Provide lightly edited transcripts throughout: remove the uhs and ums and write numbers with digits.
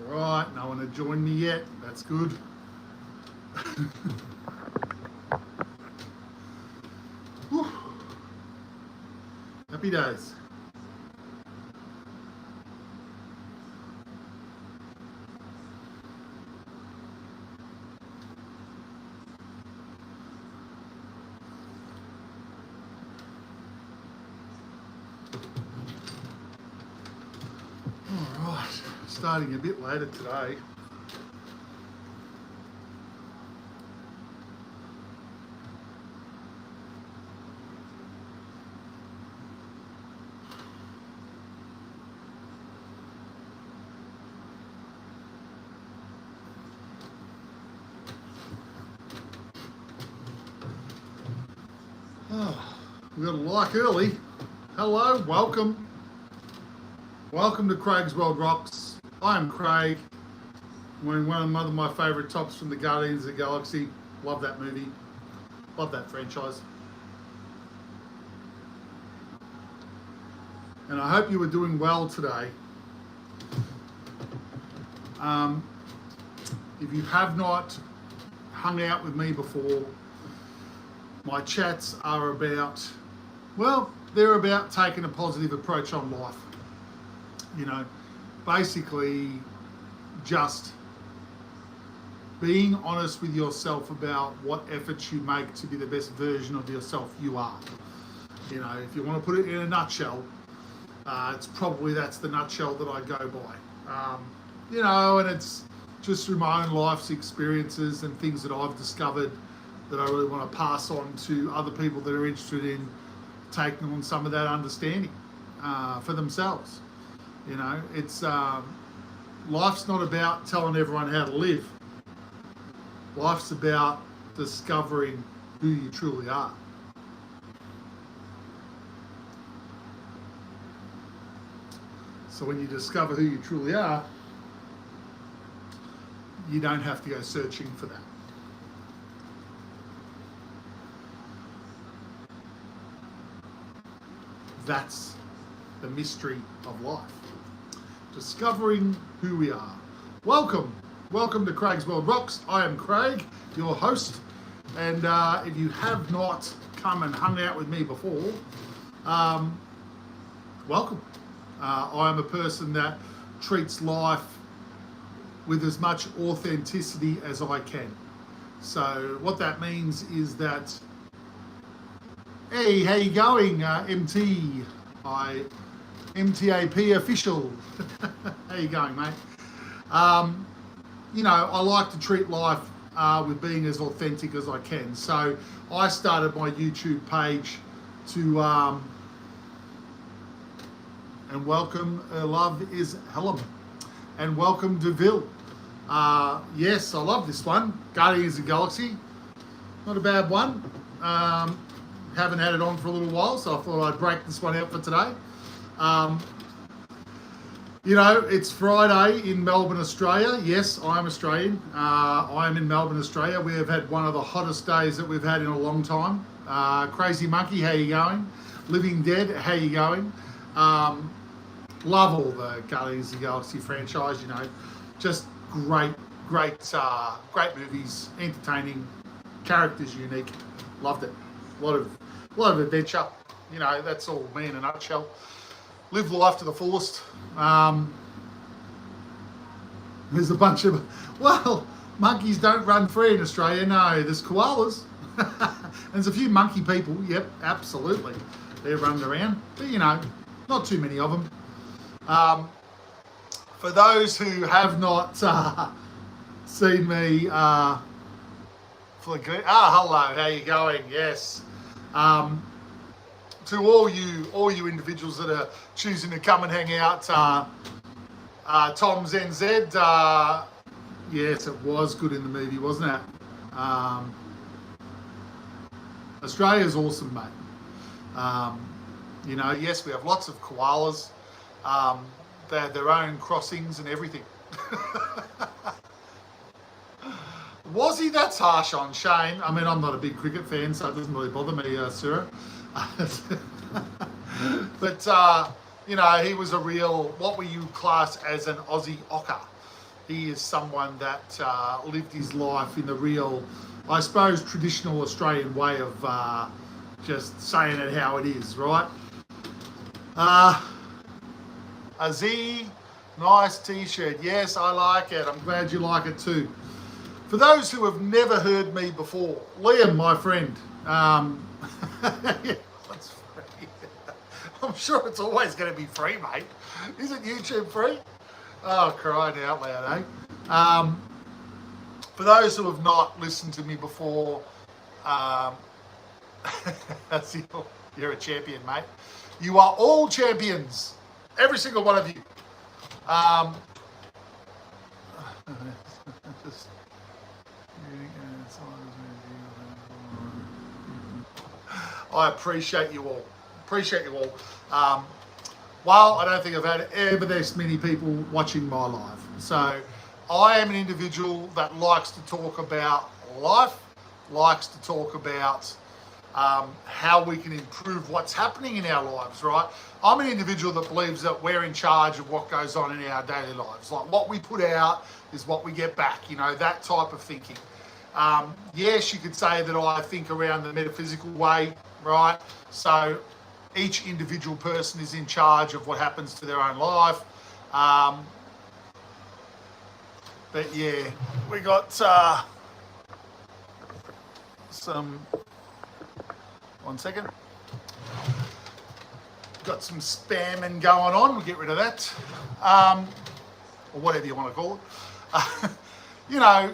all right. No one had joined me yet. That's good. Whew. Happy days. All right, starting a bit later today. Oh, we got a like early. Hello, welcome. Welcome to Craigsworldrocks. I'm Craig. Wearing one of my favourite tops from the Guardians of the Galaxy. Love that movie. Love that franchise. And I hope you were doing well today. If you have not hung out with me before, my chats are about, well, they're about taking a positive approach on life. You know, basically just being honest with yourself about what efforts you make to be the best version of yourself you are. You know, if you want to put it in a nutshell, that's the nutshell that I go by. You know, and it's just through my own life's experiences and things that I've discovered that I really want to pass on to other people that are interested in taking on some of that understanding for themselves. You know, it's life's not about telling everyone how to live. Life's about discovering who you truly are. So when you discover who you truly are, you don't have to go searching for that. That's the mystery of life. Discovering who we are. Welcome to Craigsworldrocks. I am Craig, your host. And if you have not come and hung out with me before, welcome. I am a person that treats life with as much authenticity as I can. So what that means is that, hey, how you going, MTAP official? How you going, mate? You know, I like to treat life with being as authentic as I can. So I started my YouTube page to, and welcome, love is Helen, and welcome DeVille. Yes, I love this one, Guardians of the Galaxy. Not a bad one. Haven't had it on for a little while, so I thought I'd break this one out for today. You know, it's Friday in Melbourne, Australia. Yes, I'm Australian. I am in Melbourne, Australia. We have had one of the hottest days that we've had in a long time. Crazy Monkey, how you going? Living Dead, how you going? Love all the Guardians of the Galaxy franchise, you know. Just great movies, entertaining, characters unique. Loved it. A lot of adventure. You know, that's all me in a nutshell. Live life to the fullest. There's a bunch of, well, monkeys don't run free in Australia. No, there's koalas. There's a few monkey people. Yep, absolutely. They're running around. But, you know, not too many of them. For those who have not seen me, hello, how you going? Yes. To all you individuals that are choosing to come and hang out, Tom's NZ, yes, it was good in the movie, wasn't it? Australia's awesome, mate. You know, yes, we have lots of koalas. They have their own crossings and everything. Was he? That's harsh on Shane. I mean, I'm not a big cricket fan, so it doesn't really bother me, Sarah. But, you know, he was a real, what we you class as an Aussie ocker. he is someone that lived his life in the real, I suppose, traditional Australian way of just saying it how it is, right? Aziz, nice t-shirt. Yes, I like it. I'm glad you like it too. For those who have never heard me before, Liam, my friend, that's free. I'm sure it's always going to be free, mate. Isn't YouTube free? Oh, crying out loud, eh? For those who have not listened to me before, you're a champion, mate. You are all champions. Every single one of you. I appreciate you all. Appreciate you all. Well, I don't think I've had ever this many people watching my live. So I am an individual that likes to talk about life, likes to talk about how we can improve what's happening in our lives, right? I'm an individual that believes that we're in charge of what goes on in our daily lives. Like what we put out is what we get back, you know, that type of thinking. Yes, you could say that I think around the metaphysical way, right? So each individual person is in charge of what happens to their own life. But yeah, we got some, one second. Got some spamming going on, we'll get rid of that. Or whatever you want to call it. You know,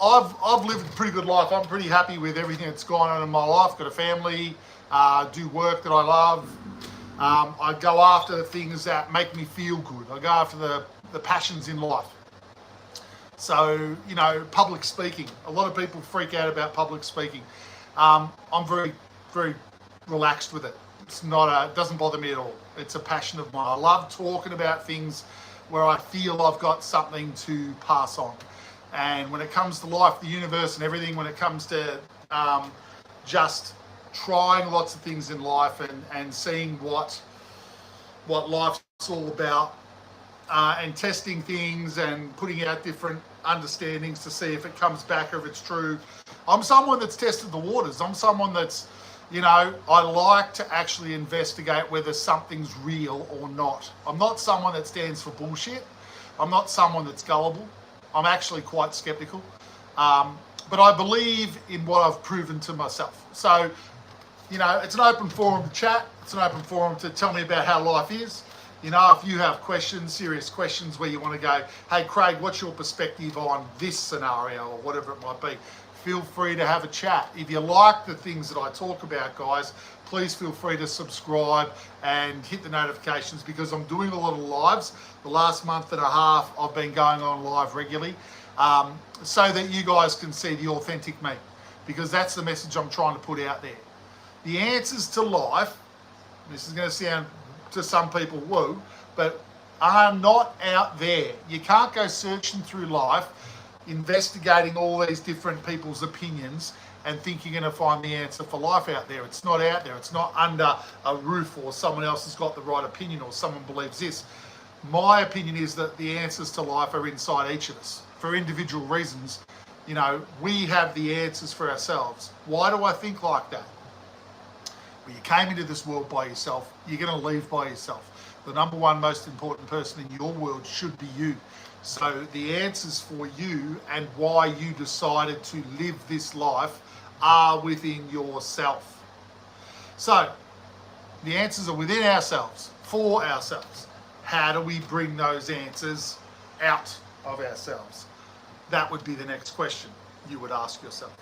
I've lived a pretty good life. I'm pretty happy with everything that's gone on in my life. Got a family, do work that I love. I go after the things that make me feel good. I go after the passions in life. So, you know, public speaking. A lot of people freak out about public speaking. I'm very, very relaxed with it. It's not it doesn't bother me at all. It's a passion of mine. I love talking about things where I feel I've got something to pass on. And when it comes to life, the universe and everything, when it comes to just trying lots of things in life and seeing what life's all about, and testing things and putting out different understandings to see if it comes back or if it's true. I'm someone that's tested the waters. I'm someone that's, you know, I like to actually investigate whether something's real or not. I'm not someone that stands for bullshit. I'm not someone that's gullible. I'm actually quite skeptical. But I believe in what I've proven to myself. So, you know, it's an open forum to chat. It's an open forum to tell me about how life is. You know, if you have questions, serious questions where you want to go, hey, Craig, what's your perspective on this scenario or whatever it might be? Feel free to have a chat. If you like the things that I talk about, guys, please feel free to subscribe and hit the notifications because I'm doing a lot of lives. The last month and a half, I've been going on live regularly so that you guys can see the authentic me because that's the message I'm trying to put out there. The answers to life, this is going to sound to some people woo, but are not out there. You can't go searching through life, investigating all these different people's opinions and think you're going to find the answer for life out there. It's not out there. It's not under a roof or someone else has got the right opinion or someone believes this. My opinion is that the answers to life are inside each of us for individual reasons. You know, we have the answers for ourselves. Why do I think like that? Well, you came into this world by yourself. You're going to leave by yourself. The number one most important person in your world should be you. So the answers for you and why you decided to live this life are within yourself. So the answers are within ourselves, for ourselves. How do we bring those answers out of ourselves? That would be the next question you would ask yourself.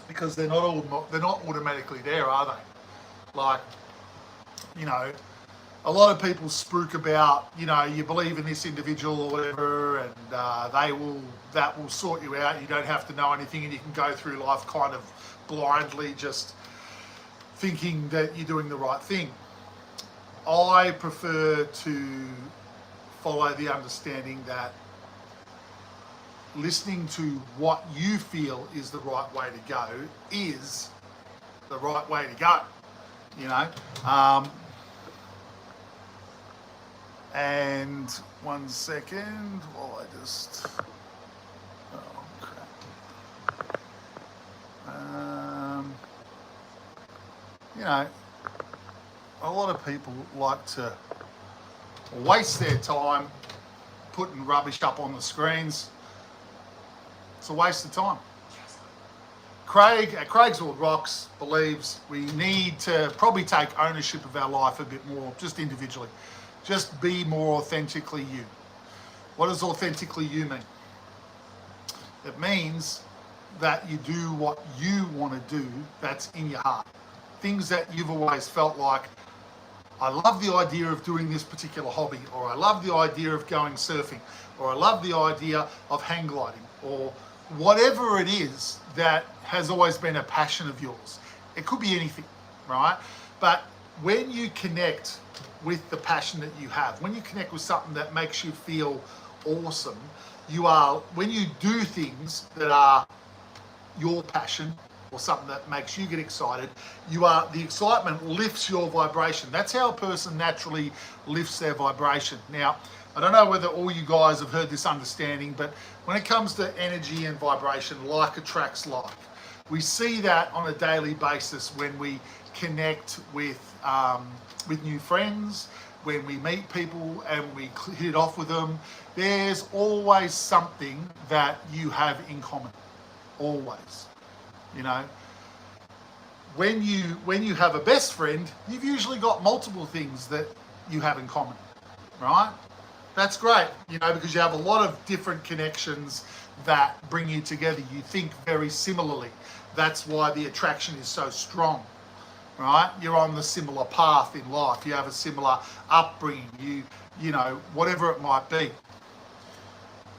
Because they're not automatically there, are they? Like, you know, a lot of people spook about, you know, you believe in this individual or whatever, and that will sort you out. You don't have to know anything, and you can go through life kind of blindly, just thinking that you're doing the right thing. I prefer to follow the understanding that listening to what you feel is the right way to go is the right way to go, you know. And 1 second while I just, oh crap. You know, a lot of people like to waste their time putting rubbish up on the screens. It's a waste of time. Craig at Craigsworldrocks believes we need to probably take ownership of our life a bit more, just individually. Just be more authentically you. What does authentically you mean? It means that you do what you want to do that's in your heart. Things that you've always felt like, I love the idea of doing this particular hobby, or I love the idea of going surfing, or I love the idea of hang gliding, or whatever it is that has always been a passion of yours. It could be anything, right? But when you connect with the passion that you have, when you connect with something that makes you feel awesome, when you do things that are your passion or something that makes you get excited, the excitement lifts your vibration. That's how a person naturally lifts their vibration. Now, I don't know whether all you guys have heard this understanding, but when it comes to energy and vibration, like attracts like. We see that on a daily basis when we connect with new friends, when we meet people and we hit it off with them. There's always something that you have in common. Always. You know, when you have a best friend, you've usually got multiple things that you have in common, right? That's great, you know, because you have a lot of different connections that bring you together. You think very similarly. That's why the attraction is so strong, right? You're on the similar path in life. You have a similar upbringing, you know, whatever it might be.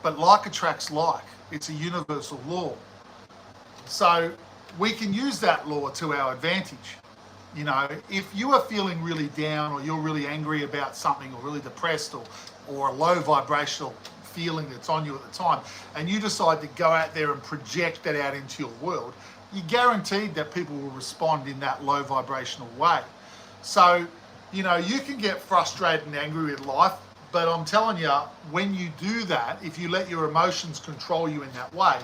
But like attracts like. It's a universal law. So we can use that law to our advantage. You know, if you are feeling really down, or you're really angry about something, or really depressed, or a low vibrational feeling that's on you at the time, and you decide to go out there and project that out into your world, you're guaranteed that people will respond in that low vibrational way. So, you know, you can get frustrated and angry with life, but I'm telling you, when you do that, if you let your emotions control you in that way,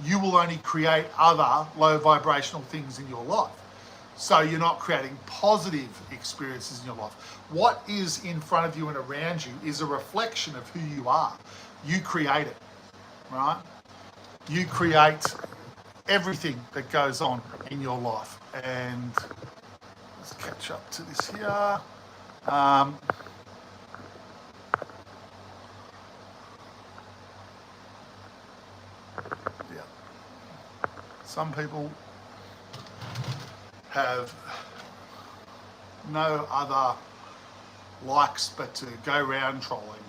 you will only create other low vibrational things in your life. So you're not creating positive experiences in your life. What is in front of you and around you is a reflection of who you are. You create it, right? You create everything that goes on in your life. And let's catch up to this here. Some people have no other likes but to go around trolling.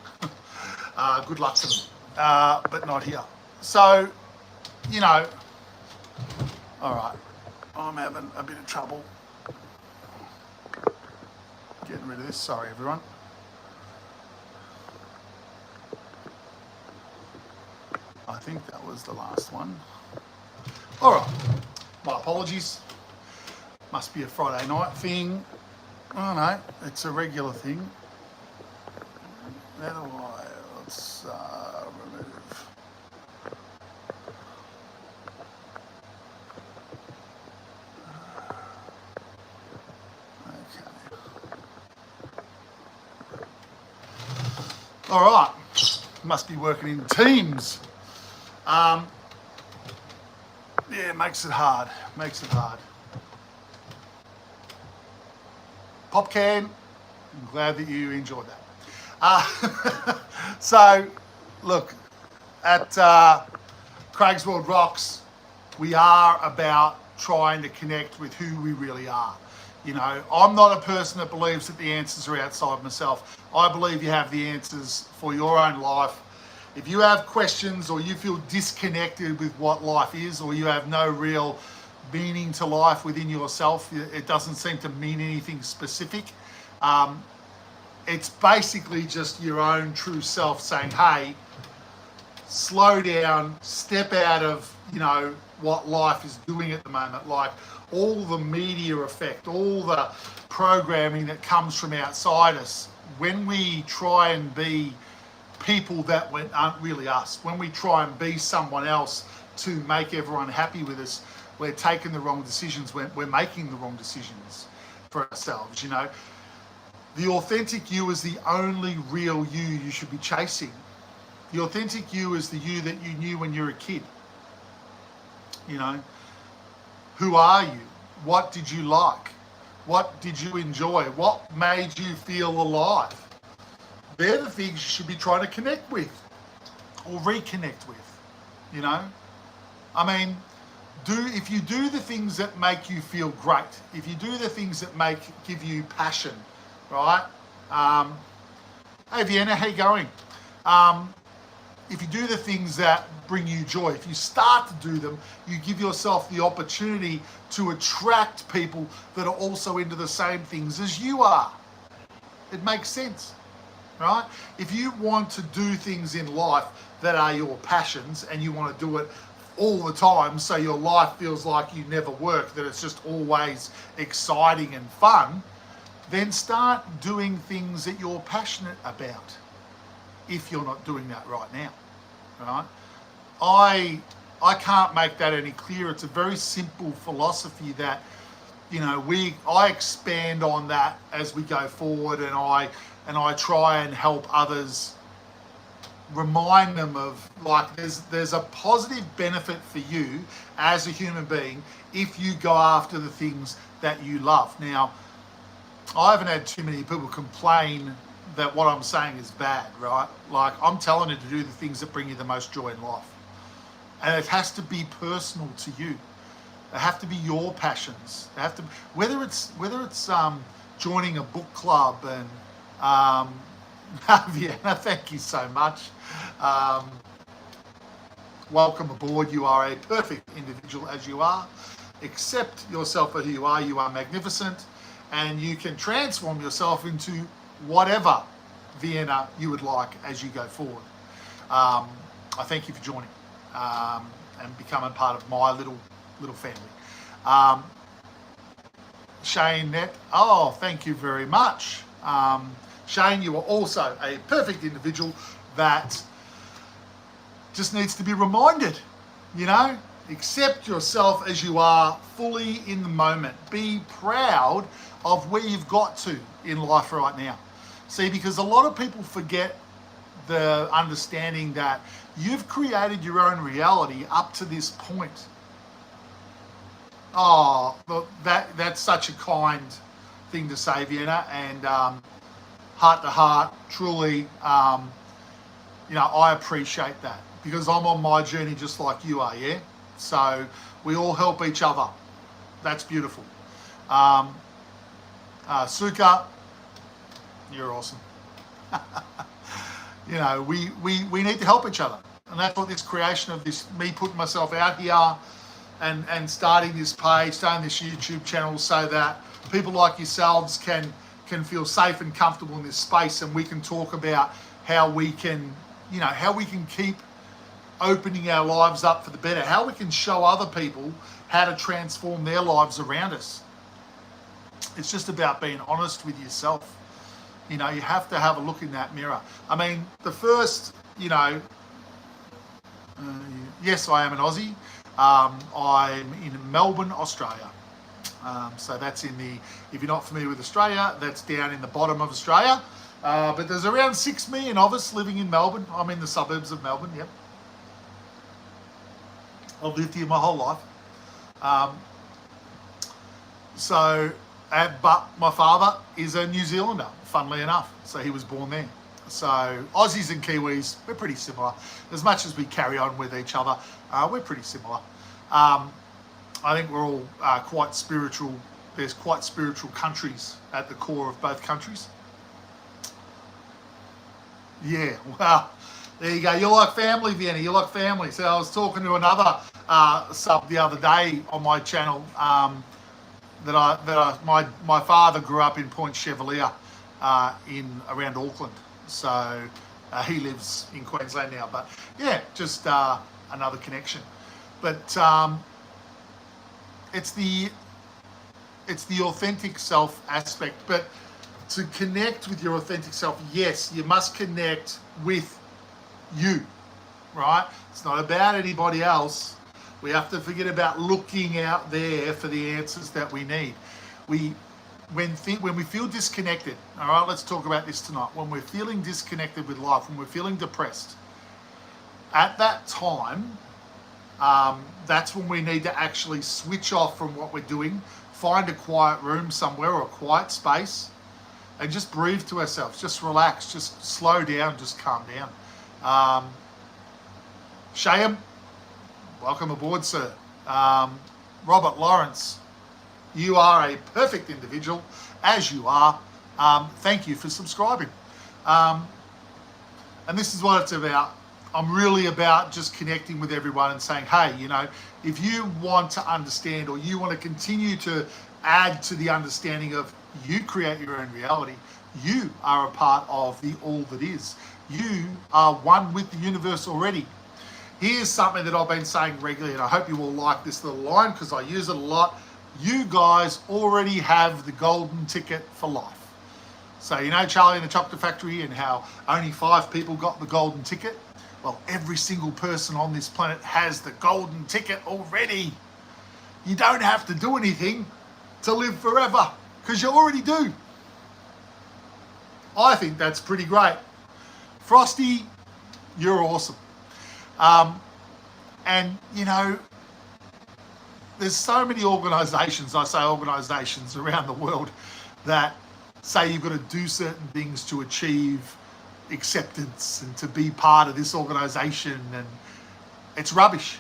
Good luck to them, but not here. So, you know, all right, I'm having a bit of trouble getting rid of this. Sorry, everyone. I think that was the last one. All right, my apologies. Must be a Friday night thing. Oh no, it's a regular thing. How do I, let's remove. Okay. All right, must be working in teams. Yeah, makes it hard. Popcan, I'm glad that you enjoyed that. So, look, at Craigsworldrocks, we are about trying to connect with who we really are. You know, I'm not a person that believes that the answers are outside myself. I believe you have the answers for your own life. If you have questions, or you feel disconnected with what life is, or you have no real meaning to life within yourself, it doesn't seem to mean anything specific. It's basically just your own true self saying, hey, slow down, step out of, you know, what life is doing at the moment. Like all the media effect, all the programming that comes from outside us when we try and be people that aren't really us, when we try and be someone else to make everyone happy with us, we're taking the wrong decisions. We're making the wrong decisions for ourselves, you know. The authentic you is the only real you should be chasing. The authentic you is the you that you knew when you were a kid. You know, who are you? What did you like? What did you enjoy? What made you feel alive? They're the things you should be trying to connect with or reconnect with, you know? I mean, if you do the things that make you feel great, if you do the things that give you passion, right? Hey Vienna, how you going? If you do the things that bring you joy, if you start to do them, you give yourself the opportunity to attract people that are also into the same things as you are. It makes sense, right? If you want to do things in life that are your passions and you want to do it all the time so your life feels like you never work, that it's just always exciting and fun, then start doing things that you're passionate about. If you're not doing that right now, right? I can't make that any clearer. It's a very simple philosophy that, you know, I expand on that as we go forward, and I try and help others, remind them of, like, there's a positive benefit for you as a human being if you go after the things that you love. Now, I haven't had too many people complain that what I'm saying is bad, right? Like, I'm telling you to do the things that bring you the most joy in life. And it has to be personal to you. They have to be your passions. They have to, whether it's joining a book club and Vienna, thank you so much. Welcome aboard. You are a perfect individual as you are. Accept yourself for who you are. You are magnificent, and you can transform yourself into whatever Vienna you would like as you go forward. I thank you for joining and becoming part of my little family. Shane Net, oh, thank you very much. Shane, you are also a perfect individual that just needs to be reminded, you know, accept yourself as you are, fully in the moment. Be proud of where you've got to in life right now. See, because a lot of people forget the understanding that you've created your own reality up to this point. Oh, well, that's such a kind thing to say, Vienna, and heart to heart, truly, you know, I appreciate that, because I'm on my journey just like you are, yeah? So we all help each other. That's beautiful. Suka, you're awesome. You know, we need to help each other. And that's what this creation of this, me putting myself out here and starting this page, starting this YouTube channel, so that people like yourselves can feel safe and comfortable in this space, and we can talk about how we can, you know, how we can keep opening our lives up for the better, how we can show other people how to transform their lives around us. It's just about being honest with yourself. You know, you have to have a look in that mirror. I mean, the first, you know, yes, I am an Aussie. I'm in Melbourne, Australia. So that's in the, if you're not familiar with Australia, that's down in the bottom of Australia. But there's around 6 million of us living in Melbourne. I'm in the suburbs of Melbourne, yep. I've lived here my whole life. But my father is a New Zealander, funnily enough. So he was born there. So Aussies and Kiwis, we're pretty similar. As much as we carry on with each other, we're pretty similar. I think we're all quite spiritual. There's quite spiritual countries at the core of both countries. Yeah, well, there you go. You're like family, Vienna. You're like family. So I was talking to another sub the other day on my channel my father grew up in Point Chevalier in around Auckland. So he lives in Queensland now. But yeah, just another connection. But it's the authentic self aspect. But to connect with your authentic self, yes, you must connect with you, right? It's not about anybody else. We have to forget about looking out there for the answers that we need. When we feel disconnected, all right, let's talk about this tonight. When we're feeling disconnected with life, when we're feeling depressed, at that time, that's when we need to actually switch off from what we're doing, find a quiet room somewhere or a quiet space, and just breathe to ourselves. Just relax, just slow down, just calm down. Shayam, welcome aboard, sir. Robert Lawrence, you are a perfect individual, as you are. Thank you for subscribing. And this is what it's about. I'm really about just connecting with everyone and saying, hey, you know, if you want to understand or you want to continue to add to the understanding of you create your own reality, you are a part of the all that is. You are one with the universe already. Here's something that I've been saying regularly, and I hope you will like this little line because I use it a lot. You guys already have the golden ticket for life. So, you know, Charlie and the Chocolate Factory and how only 5 people got the golden ticket? Well, every single person on this planet has the golden ticket already. You don't have to do anything to live forever because you already do. I think that's pretty great. Frosty, you're awesome. And, you know, there's so many organisations, I say organisations around the world, that say you've got to do certain things to achieve acceptance and to be part of this organisation, and it's rubbish.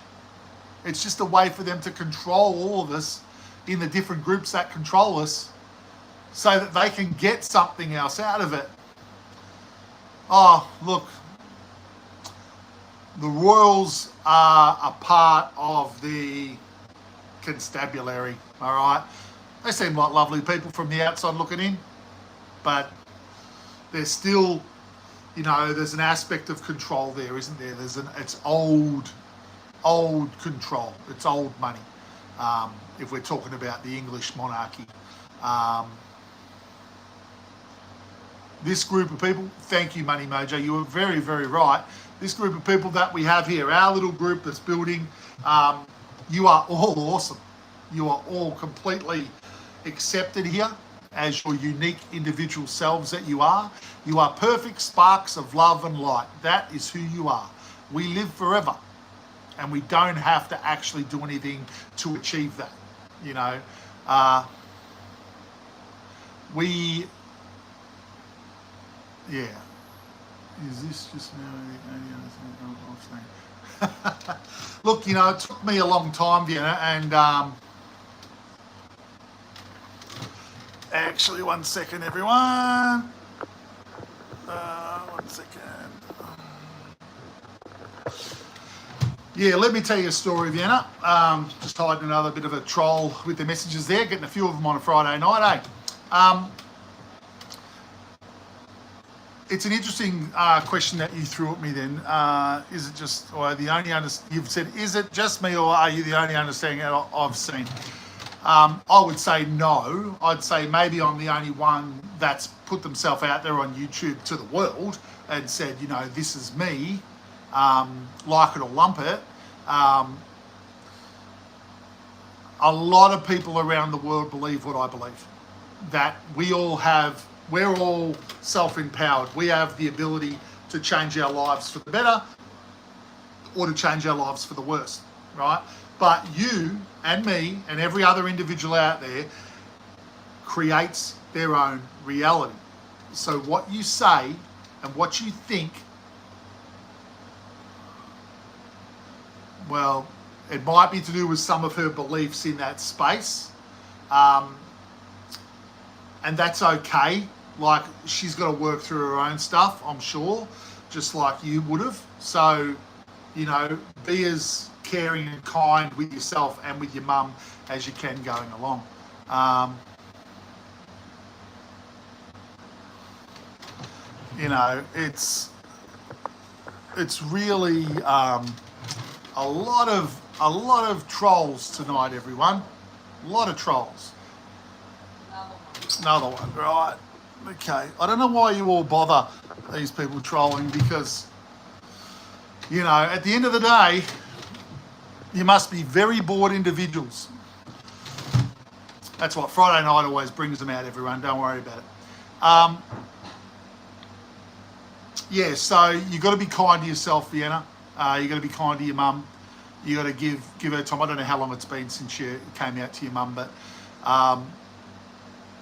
It's just a way for them to control all of us in the different groups that control us so that they can get something else out of it. Oh, look, the royals are a part of the constabulary, all right? They seem like lovely people from the outside looking in, but they're still, you know, there's an aspect of control there, isn't there? It's old control. It's old money. If we're talking about the English monarchy. This group of people, thank you, Money Mojo, you were very, very right. This group of people that we have here, our little group that's building, you are all awesome. You are all completely accepted here as your unique individual selves that you are. You are perfect sparks of love and light. That is who you are. We live forever, and we don't have to actually do anything to achieve that. You know, yeah. Is this just now the only other thing I'm saying? Look, you know, it took me a long time, Vienna, and actually, 1 second, everyone. 1 second. Yeah, let me tell you a story, Vienna. Just hiding another bit of a troll with the messages there, getting a few of them on a Friday night, eh? It's an interesting question that you threw at me then. Is it just, or the only you've said, is it just me or are you the only understanding that I've seen? I would say no. I'd say maybe I'm the only one that's put themselves out there on YouTube to the world and said, you know, this is me, like it or lump it. A lot of people around the world believe what I believe, that we're all self-empowered. We have the ability to change our lives for the better or to change our lives for the worse, right? But you and me and every other individual out there creates their own reality. So what you say and what you think, well, it might be to do with some of her beliefs in that space. And that's okay. Like, she's got to work through her own stuff, I'm sure, just like you would have. So, you know, be as caring and kind with yourself and with your mum as you can going along. You know, it's really a lot of trolls tonight, everyone. A lot of trolls. Another one, right? Okay, I don't know why you all bother these people trolling, because, you know, at the end of the day, you must be very bored individuals. That's what Friday night always brings them out, everyone. Don't worry about it. Yeah, so you've got to be kind to yourself, Vienna. You've got to be kind to your mum. You've got to give her time. I don't know how long it's been since you came out to your mum, but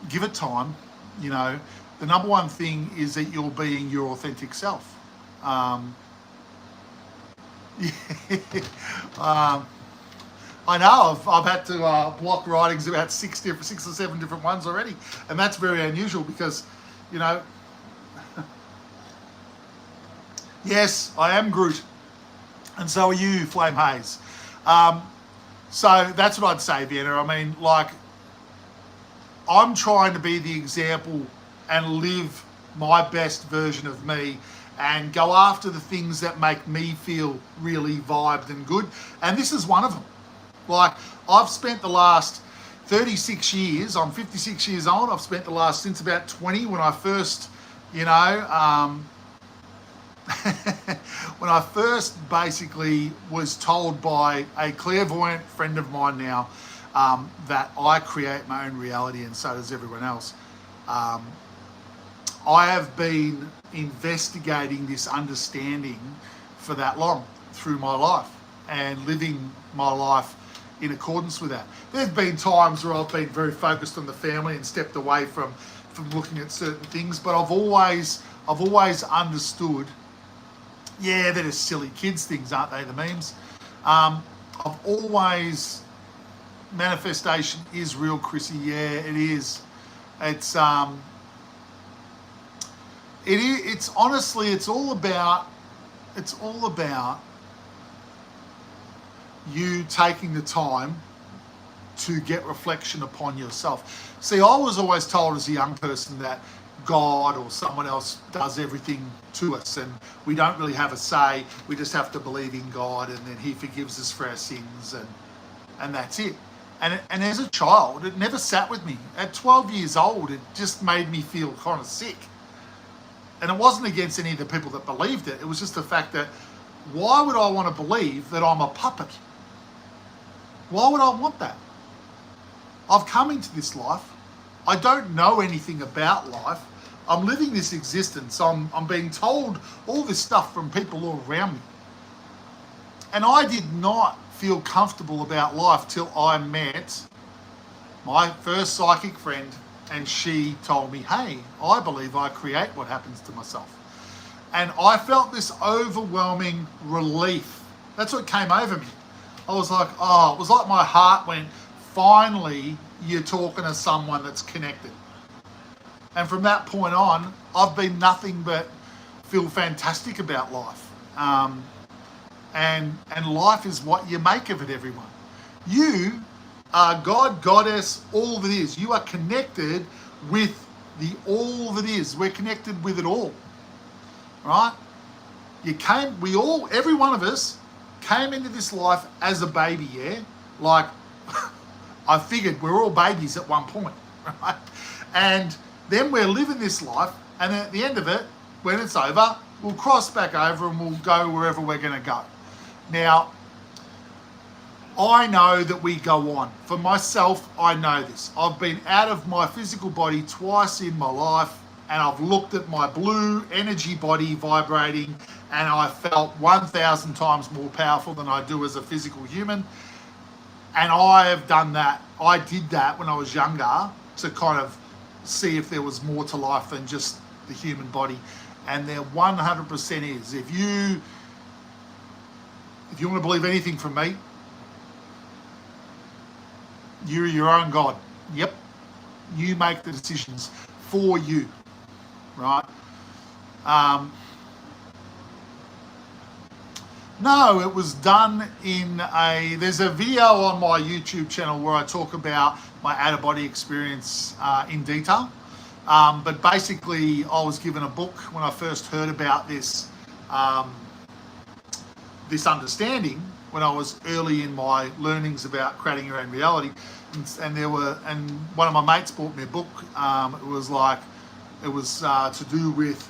give it time. You know, the number one thing is that you're being your authentic self. I know I've had to block writings about six or seven different ones already, and that's very unusual because, you know, yes, I am Groot, and so are you, Flame Hayes. So that's what I'd say, Vienna. I mean, like, I'm trying to be the example and live my best version of me and go after the things that make me feel really vibed and good. And this is one of them. Like, I've spent the last 36 years, I'm 56 years old, I've spent the last, since about 20, when I first, you know, when I first basically was told by a clairvoyant friend of mine now that I create my own reality, and so does everyone else. I have been investigating this understanding for that long through my life and living my life in accordance with that. There's been times where I've been very focused on the family and stepped away from looking at certain things, but I've always understood, yeah, they're just silly kids things, aren't they, the memes? I've always, manifestation is real, Chrissy. Yeah, it is. It's it's honestly, it's all about you taking the time to get reflection upon yourself. See, I was always told as a young person that God or someone else does everything to us and we don't really have a say. We just have to believe in God and then he forgives us for our sins and that's it. And as a child, it never sat with me. At 12 years old, it just made me feel kind of sick. And it wasn't against any of the people that believed it. It was just the fact that, why would I want to believe that I'm a puppet? Why would I want that? I've come into this life. I don't know anything about life. I'm living this existence. I'm being told all this stuff from people all around me. And I did not feel comfortable about life till I met my first psychic friend, and she told me, hey, I believe I create what happens to myself. And I felt this overwhelming relief. That's what came over me. I was like, oh, it was like my heart went, finally, you're talking to someone that's connected. And from that point on, I've been nothing but feel fantastic about life. And life is what you make of it, everyone. You are God, goddess, all that is. You are connected with the all that is. We're connected with it all. Right? Every one of us came into this life as a baby, yeah? Like, I figured we're all babies at one point, right? And then we're living this life, and at the end of it, when it's over, we'll cross back over and we'll go wherever we're going to go. Now, I know that we go on. For myself, I know this. I've been out of my physical body twice in my life, and I've looked at my blue energy body vibrating, and I felt 1,000 times more powerful than I do as a physical human. And I have done that. I did that when I was younger to kind of see if there was more to life than just the human body. And there 100% is. If you want to believe anything from me, you're your own God. Yep. You make the decisions for you, right? No, it was done in there's a video on my YouTube channel where I talk about my out-of-body experience in detail. But basically, I was given a book when I first heard about this, this understanding when I was early in my learnings about creating your own reality. And one of my mates bought me a book. It was like It was to do with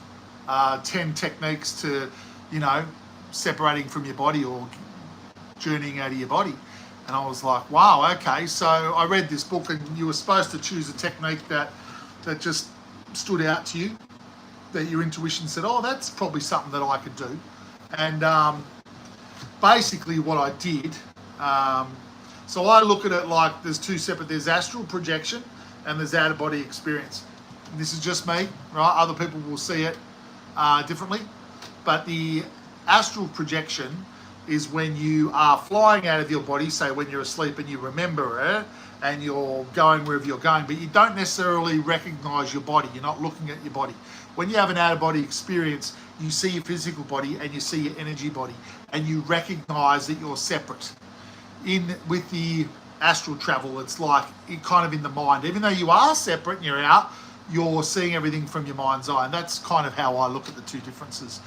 10 techniques to, you know, separating from your body or journeying out of your body. And I was like, wow, okay. So I read this book, and you were supposed to choose a technique that just stood out to you, that your intuition said, oh, that's probably something that I could do. And basically what I did, so I look at it like there's two separate, there's astral projection and there's out of body experience. And this is just me, right? Other people will see it differently. But the astral projection is when you are flying out of your body, say when you're asleep and you remember it and you're going wherever you're going, but you don't necessarily recognize your body. You're not looking at your body. When you have an out-of-body experience, you see your physical body and you see your energy body, and you recognize that you're separate. With the astral travel, it's like kind of in the mind. Even though you are separate and you're out, you're seeing everything from your mind's eye. And that's kind of how I look at the two differences.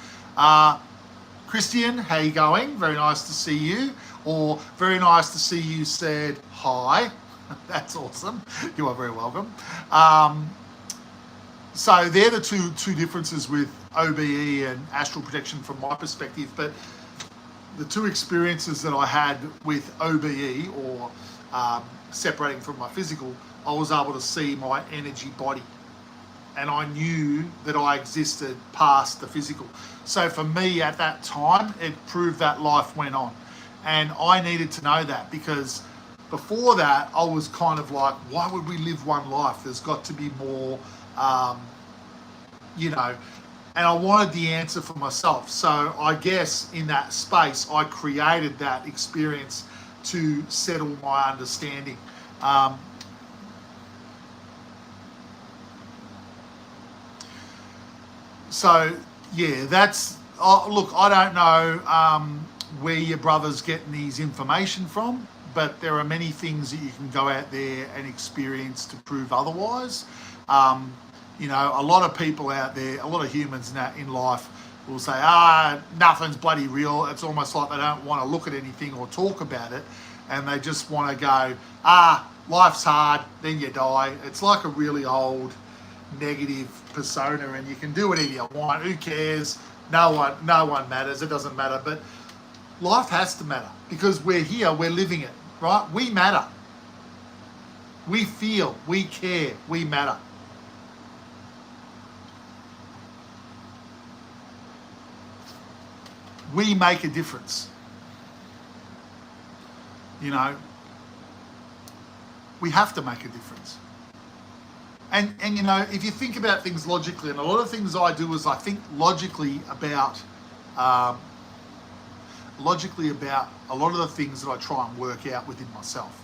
Christian, how you going? Very nice to see you. Or very nice to see you said hi. That's awesome. You are very welcome. So they're the two differences with OBE and astral projection from my perspective. But the two experiences that I had with OBE, or separating from my physical, I was able to see my energy body. And I knew that I existed past the physical. So for me at that time, it proved that life went on. And I needed to know that, because before that, I was kind of like, why would we live one life? There's got to be more, you know, and I wanted the answer for myself. So I guess in that space, I created that experience to settle my understanding. So yeah, that's, look, I don't know where your brother's getting these information from, but there are many things that you can go out there and experience to prove otherwise. You know, a lot of people out there, a lot of humans in life will say, nothing's bloody real. It's almost like they don't want to look at anything or talk about it, and they just want to go, life's hard, then you die. It's like a really old negative persona, and you can do whatever you want. Who cares? No one matters. It doesn't matter. But life has to matter, because we're here, we're living it, right? We matter. We feel, we care, we matter. We make a difference. You know, we have to make a difference. And you know, if you think about things logically, and a lot of things I do is I think logically about a lot of the things that I try and work out within myself.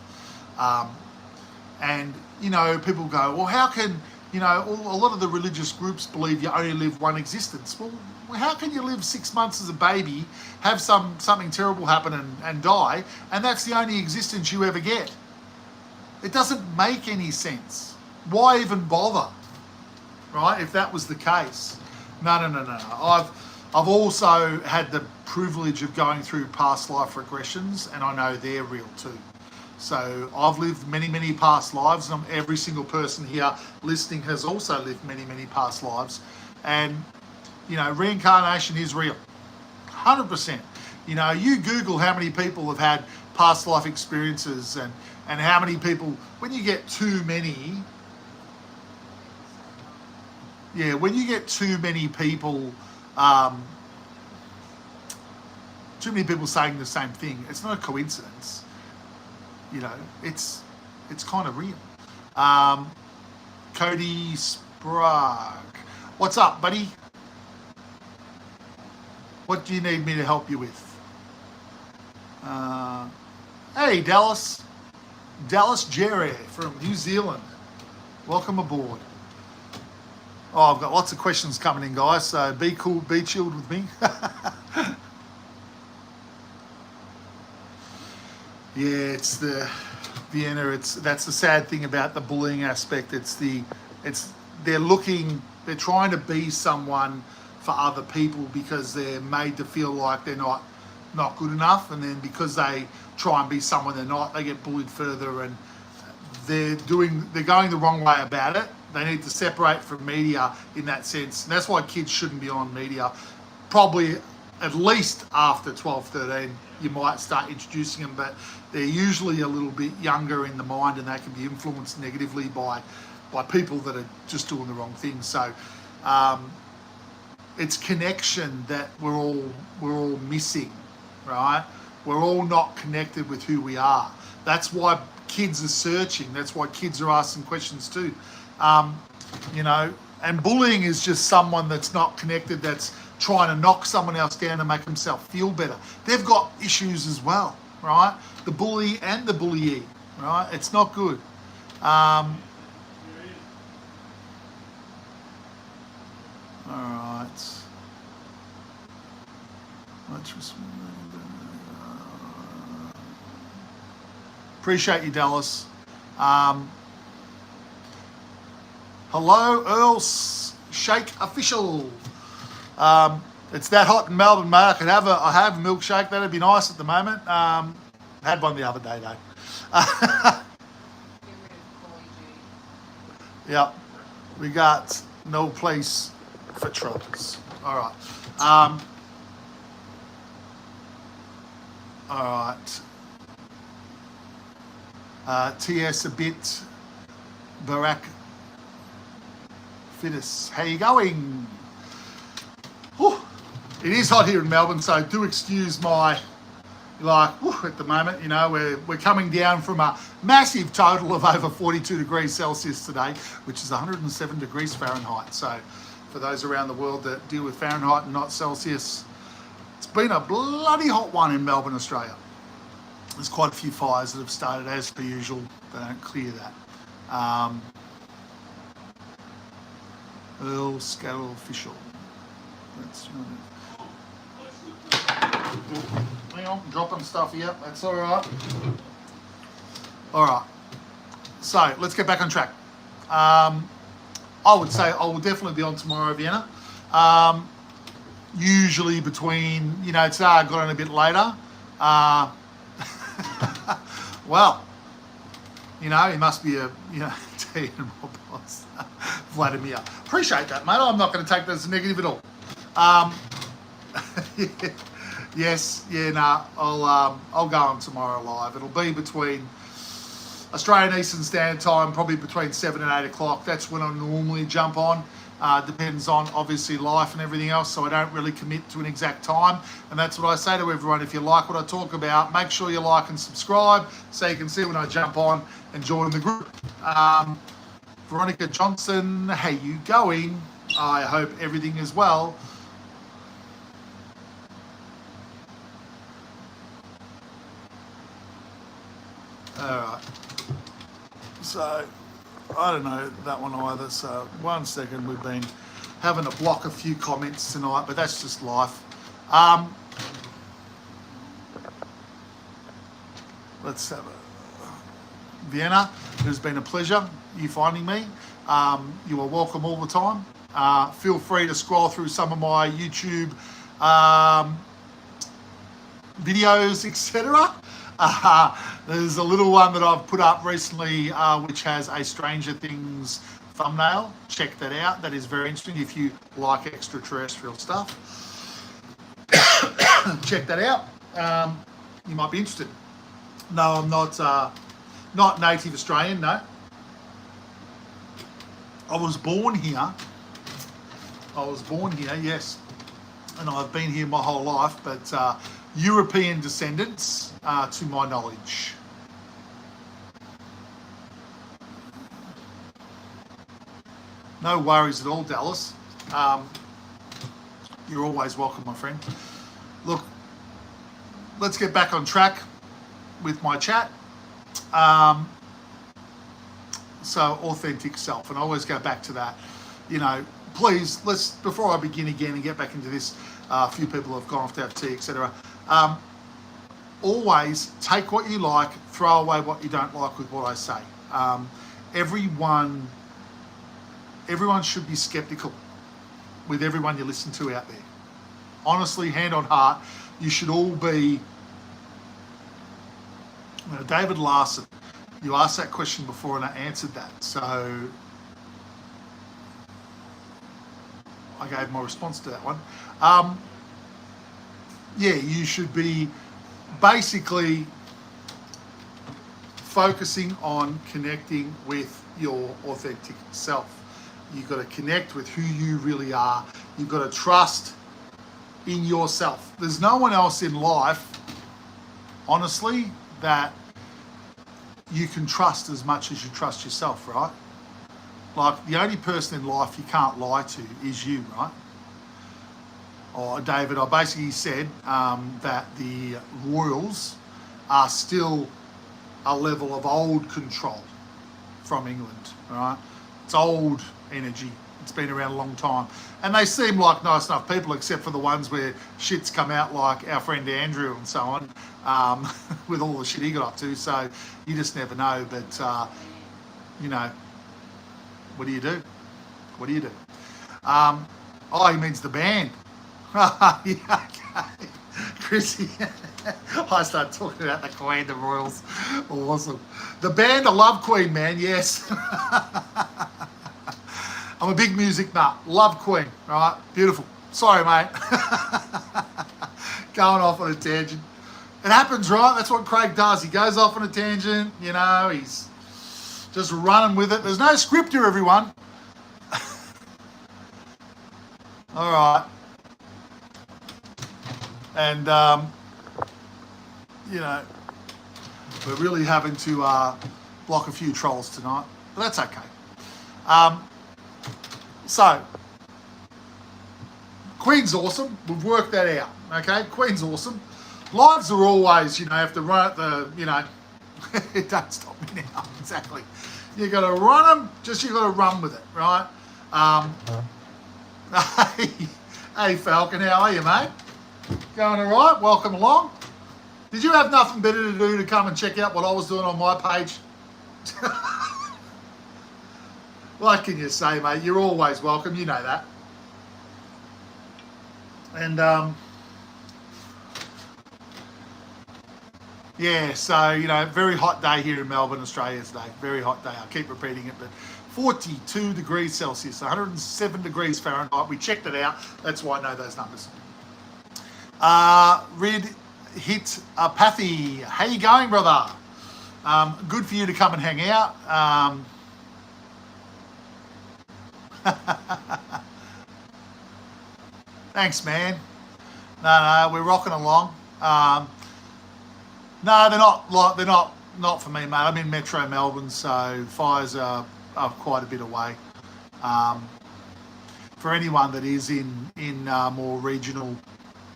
And you know, people go, well, how can, you know, a lot of the religious groups believe you only live one existence. Well, how can you live 6 months as a baby, have something terrible happen and die, and that's the only existence you ever get? It doesn't make any sense. Why even bother, right, if that was the case? No. I've also had the privilege of going through past life regressions, and I know they're real too. So I've lived many, many past lives, and every single person here listening has also lived many, many past lives. And, you know, reincarnation is real, 100%. You know, you Google how many people have had past life experiences, and how many people, when you get too many people, saying the same thing, it's not a coincidence. You know, it's kind of real. Cody Sprague, what's up, buddy? What do you need me to help you with? Hey, Dallas Jerry from New Zealand, welcome aboard. Oh, I've got lots of questions coming in, guys, so be cool, be chilled with me. Yeah, it's the Vienna. That's the sad thing about the bullying aspect. They're trying to be someone for other people because they're made to feel like they're not good enough, and then because they try and be someone they're not, they get bullied further, and they're going the wrong way about it. They need to separate from media in that sense. And that's why kids shouldn't be on media. Probably at least after 12, 13, you might start introducing them, but they're usually a little bit younger in the mind, and they can be influenced negatively by people that are just doing the wrong thing. So it's connection that we're all missing, right? We're all not connected with who we are. That's why kids are searching. That's why kids are asking questions too. You know, and bullying is just someone that's not connected, that's trying to knock someone else down to make themselves feel better. They've got issues as well, right? The bully and the bullyee, right? It's not good. All right. Appreciate you, Dallas. Hello, Earl Shake Official. It's that hot in Melbourne, mate. I have a milkshake. That'd be nice at the moment. Had one the other day, though. Yep. We got no place for troubles. All right. All right. TS a bit. Barack Fitness. How you going? Whew. It is hot here in Melbourne, so do excuse my, at the moment, you know, we're coming down from a massive total of over 42 degrees Celsius today, which is 107 degrees Fahrenheit. So for those around the world that deal with Fahrenheit and not Celsius, it's been a bloody hot one in Melbourne, Australia. There's quite a few fires that have started, as per usual. They don't clear that. Earl Scale Official. That's hang on, dropping stuff here. That's all right. All right. So let's get back on track. I would say I will definitely be on tomorrow, Vienna. Usually between, you know, today I got on a bit later. Well, you know, he must be a, you know, T and my boss, Vladimir. Appreciate that, mate. I'm not going to take that as a negative at all. Yes, yeah, no, I'll go on tomorrow live. It'll be between Australian Eastern Standard Time, probably between 7 and 8 o'clock. That's when I normally jump on. Depends on obviously life and everything else, so I don't really commit to an exact time. And that's what I say to everyone: if you like what I talk about, make sure you like and subscribe so you can see when I jump on and join the group. Veronica Johnson, how you going? I hope everything is well. Alright, so I don't know that one either, so 1 second. We've been having to block a few comments tonight, but that's just life. Let's have a Vienna. It has been a pleasure you finding me. You are welcome all the time. Feel free to scroll through some of my YouTube videos, etc. There's a little one that I've put up recently which has a Stranger Things thumbnail. Check that out. That is very interesting if you like extraterrestrial stuff. Check that out. You might be interested. No, I'm not native Australian, no. I was born here, yes. And I've been here my whole life, but European descendants, to my knowledge. No worries at all, Dallas. You're always welcome, my friend. Look, let's get back on track with my chat. So authentic self, and I always go back to that. You know, please, before I begin again and get back into this, a few people have gone off to have tea, etc. Always take what you like, throw away what you don't like with what I say. Everyone should be skeptical with everyone you listen to out there. Honestly, hand on heart, you should all be. David Larson, you asked that question before and I answered that. So I gave my response to that one. Yeah, you should be basically focusing on connecting with your authentic self. You've got to connect with who you really are. You've got to trust in yourself. There's no one else in life, honestly, that you can trust as much as you trust yourself, right? Like, the only person in life you can't lie to is you, right? Or David, I basically said that the Royals are still a level of old control from England, right? It's old energy. It's been around a long time. And they seem like nice enough people, except for the ones where shit's come out, like our friend Andrew and so on, with all the shit he got up to. So you just never know. But, you know, what do you do? What do you do? Oh, he means the band. Yeah, okay. Chrissy, I started talking about the Queen, the Royals. Awesome. The band, I love Queen, man, yes. I'm a big music nut. Love Queen, right? Beautiful. Sorry, mate. Going off on a tangent. It happens, right? That's what Craig does. He goes off on a tangent, you know, he's just running with it. There's no script here, everyone. All right. And, you know, we're really having to block a few trolls tonight, but that's okay. So, Queen's awesome. We've worked that out, okay? Queen's awesome. Lives are always, you know, have to run at the, you know, don't stop me now, exactly. You got to run them, just you got to run with it, right? Hey, Falcon, how are you, mate? Going all right? Welcome along. Did you have nothing better to do to come and check out what I was doing on my page? What can you say, mate? You're always welcome. You know that. And, yeah, so, you know, very hot day here in Melbourne, Australia today. Very hot day. I keep repeating it, but 42 degrees Celsius, 107 degrees Fahrenheit. We checked it out. That's why I know those numbers. Red Hit Pathy. How you going, brother? Good for you to come and hang out. Thanks, man. No, we're rocking along. No, they're not for me, mate. I'm in Metro Melbourne, so fires are quite a bit away. For anyone that is in more regional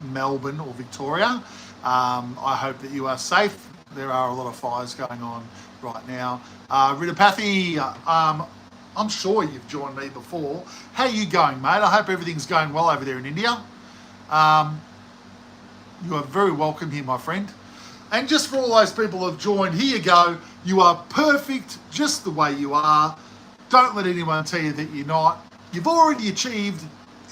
Melbourne or Victoria, I hope that you are safe. There are a lot of fires going on right now. Ridapathy, I'm sure you've joined me before. How are you going, mate? I hope everything's going well over there in India. You are very welcome here, my friend. And just for all those people who have joined, here you go. You are perfect just the way you are. Don't let anyone tell you that you're not. You've already achieved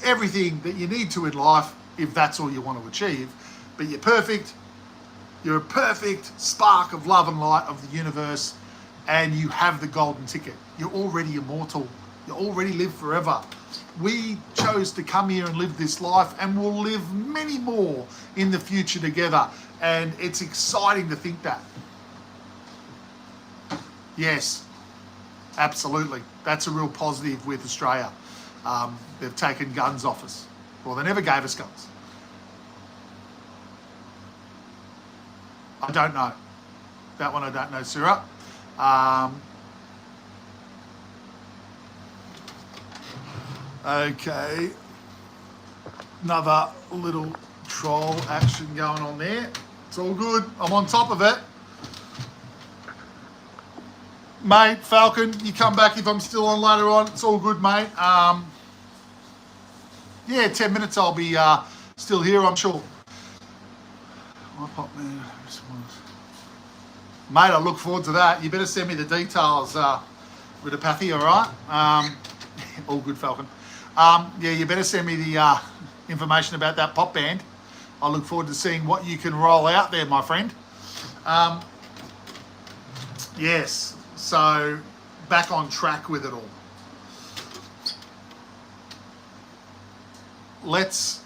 everything that you need to in life, if that's all you want to achieve. But you're perfect. You're a perfect spark of love and light of the universe, and you have the golden ticket. You're already immortal. You already live forever. We chose to come here and live this life, and we'll live many more in the future together. And it's exciting to think that. Yes, absolutely. That's a real positive with Australia. They've taken guns off us. Well, they never gave us guns. I don't know. That one I don't know, Sarah. Okay. Another little troll action going on there. It's all good. I'm on top of it. Mate, Falcon, you come back if I'm still on later on. It's all good, mate. Yeah, 10 minutes I'll be still here, I'm sure. Mate, I look forward to that. You better send me the details, Ridapathy, all right? All good, Falcon. Yeah, you better send me the information about that pop band. I look forward to seeing what you can roll out there, my friend. Yes, so back on track with it all. let's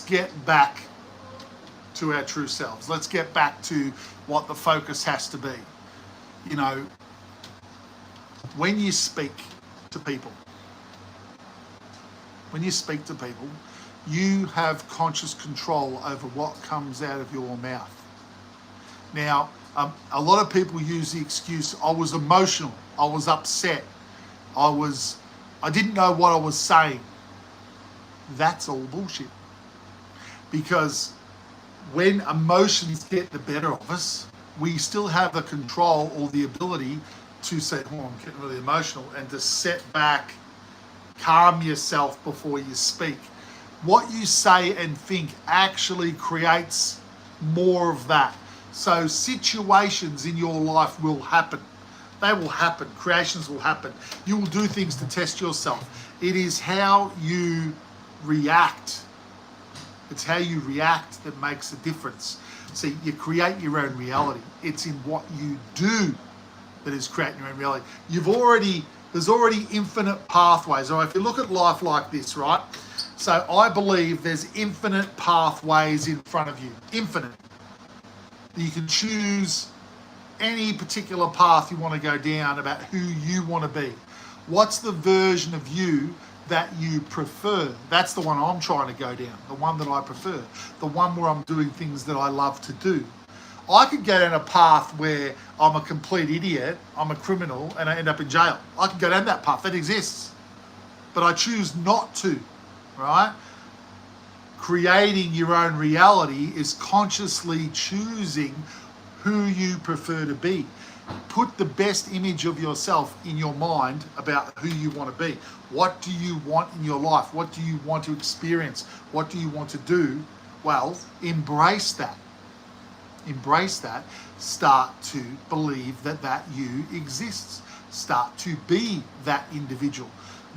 get back to our true selves. Let's get back to what the focus has to be. You know, when you speak to people, you have conscious control over what comes out of your mouth. Now, a lot of people use the excuse, I was emotional, I was upset, I didn't know what I was saying. That's all bullshit. Because when emotions get the better of us, we still have the control or the ability to say, oh, I'm getting really emotional, and to sit back, calm yourself before you speak. What you say and think actually creates more of that. So situations in your life will happen. They will happen. Creations will happen. You will do things to test yourself. It is how you react. It's how you react that makes a difference. See, you create your own reality. It's in what you do that is creating your own reality. There's already infinite pathways. Or if you look at life like this, right? So I believe there's infinite pathways in front of you. Infinite. You can choose any particular path you want to go down about who you want to be. What's the version of you that you prefer? That's the one I'm trying to go down, the one that I prefer, the one where I'm doing things that I love to do. I could go down a path where I'm a complete idiot, I'm a criminal, and I end up in jail. I could go down that path, that exists. But I choose not to, right? Creating your own reality is consciously choosing who you prefer to be. Put the best image of yourself in your mind about who you want to be. What do you want in your life? What do you want to experience? What do you want to do? Well, embrace that. Embrace that. Start to believe that you exists. Start to be that individual.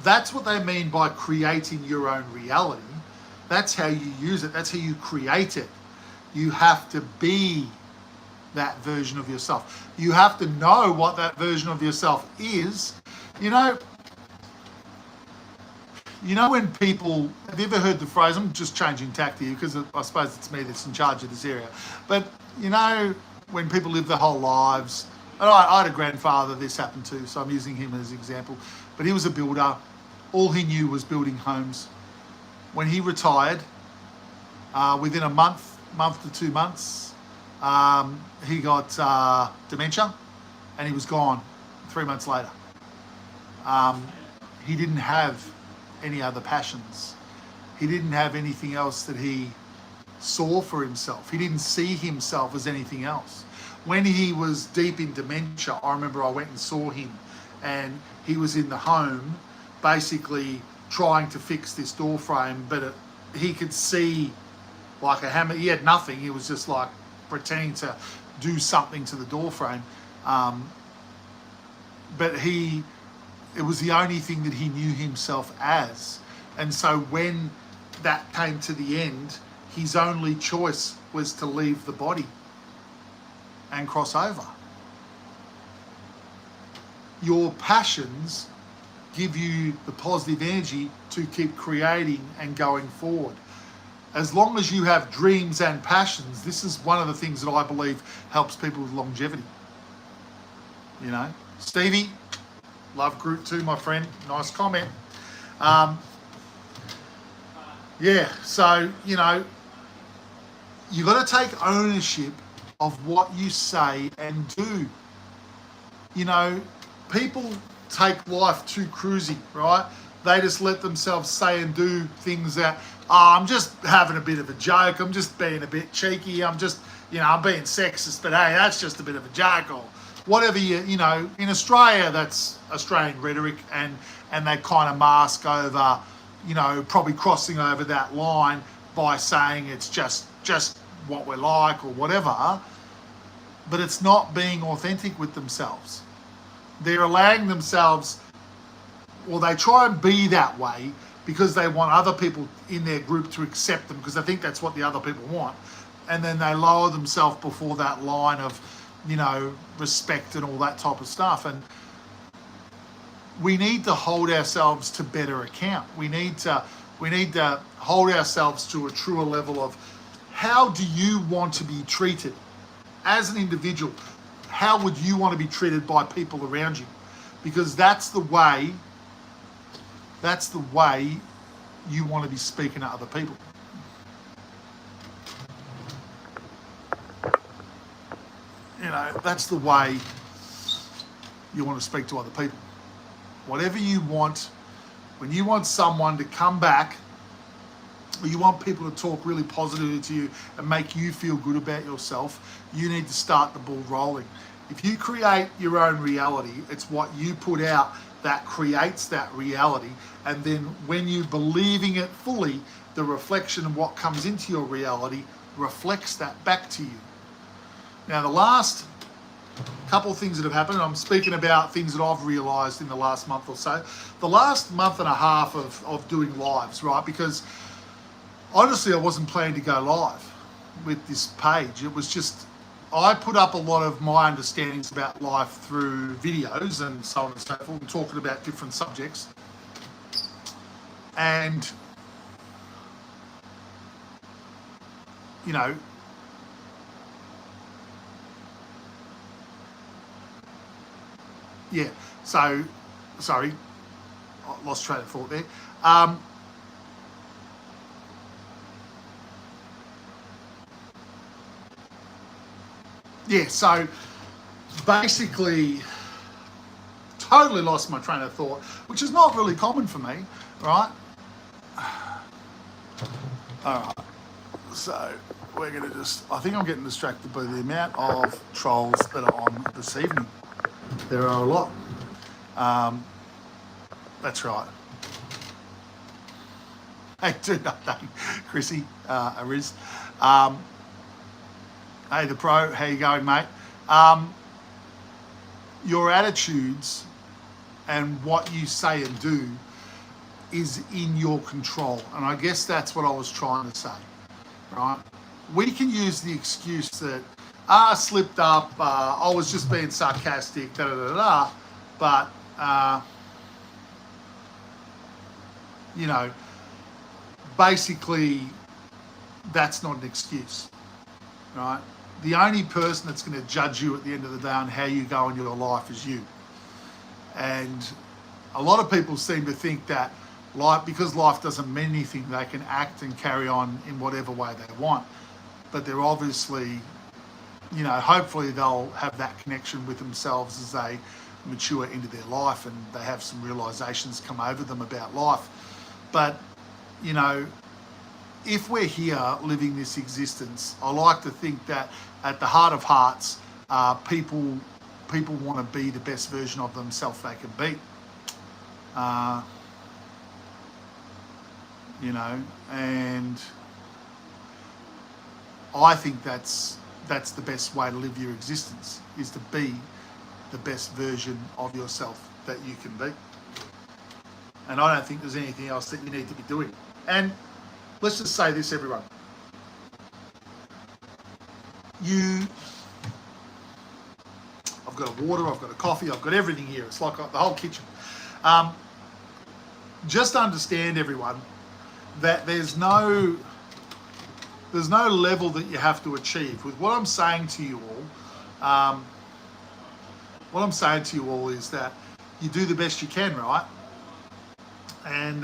That's what they mean by creating your own reality. That's how you use it. That's how you create it. You have to be that version of yourself. You have to know what that version of yourself is. You know when people, have you ever heard the phrase, I'm just changing tack to you because I suppose it's me that's in charge of this area, but you know when people live their whole lives, and I had a grandfather this happened to, so I'm using him as an example, but he was a builder. All he knew was building homes. When he retired, within a month to 2 months, he got dementia, and he was gone 3 months later. He didn't have any other passions. He didn't have anything else that he saw for himself. He didn't see himself as anything else. When he was deep in dementia, I remember I went and saw him, and he was in the home basically trying to fix this door frame, but he could see like a hammer. He had nothing. He was just like pretending to do something to the door frame. But it was the only thing that he knew himself as. And so when that came to the end, his only choice was to leave the body and cross over. Your passions give you the positive energy to keep creating and going forward. As long as you have dreams and passions, this is one of the things that I believe helps people with longevity. You know, Stevie, love group 2, my friend. Nice comment. Yeah, so, you know, you got to take ownership of what you say and do. You know, people take life too cruisy, right? They just let themselves say and do things that, I'm just having a bit of a joke, I'm just being a bit cheeky, I'm just, you know, I'm being sexist, but hey, that's just a bit of a joke, or whatever. You know, in Australia, that's Australian rhetoric, and they kind of mask over, you know, probably crossing over that line by saying it's just what we're like or whatever, but it's not being authentic with themselves. They're allowing themselves, or they try and be that way because they want other people in their group to accept them because they think that's what the other people want. And then they lower themselves before that line of, you know, respect and all that type of stuff. And we need to hold ourselves to better account. We need to We need to hold ourselves to a truer level of how do you want to be treated as an individual? How would you want to be treated by people around you? Because that's the way you want to be speaking to other people. You know, that's the way you want to speak to other people. Whatever you want, when you want someone to come back, or you want people to talk really positively to you and make you feel good about yourself, you need to start the ball rolling. If you create your own reality, it's what you put out that creates that reality. And then when you're believing it fully, the reflection of what comes into your reality reflects that back to you. Now, the last couple of things that have happened, I'm speaking about things that I've realised in the last month or so. The last month and a half of doing lives, right? Because honestly, I wasn't planning to go live with this page. It was just, I put up a lot of my understandings about life through videos and so on and so forth, and talking about different subjects. And, you know, yeah, so, sorry, I lost train of thought there. Yeah, so basically, totally lost my train of thought, which is not really common for me, right? All right, so we're going to just, I think I'm getting distracted by the amount of trolls that are on this evening. There are a lot. That's right. Hey, do nothing, Chrissy, Ariz. Hey, the pro, how you going, mate? Your attitudes and what you say and do is in your control. And I guess that's what I was trying to say, right? We can use the excuse that, I slipped up, I was just being sarcastic, da-da-da-da, but, you know, basically, that's not an excuse, right? The only person that's going to judge you at the end of the day on how you go in your life is you. And a lot of people seem to think that because life doesn't mean anything, they can act and carry on in whatever way they want. But they're obviously, you know, hopefully they'll have that connection with themselves as they mature into their life and they have some realizations come over them about life. But, you know, if we're here living this existence, I like to think that at the heart of hearts, people want to be the best version of themselves they can be. You know, and I think that's the best way to live your existence, is to be the best version of yourself that you can be. And I don't think there's anything else that you need to be doing. And let's just say this, everyone. I've got a water, I've got a coffee, I've got everything here. It's like the whole kitchen. Just understand, everyone, that there's no level that you have to achieve. With what I'm saying to you all, is that you do the best you can, right? And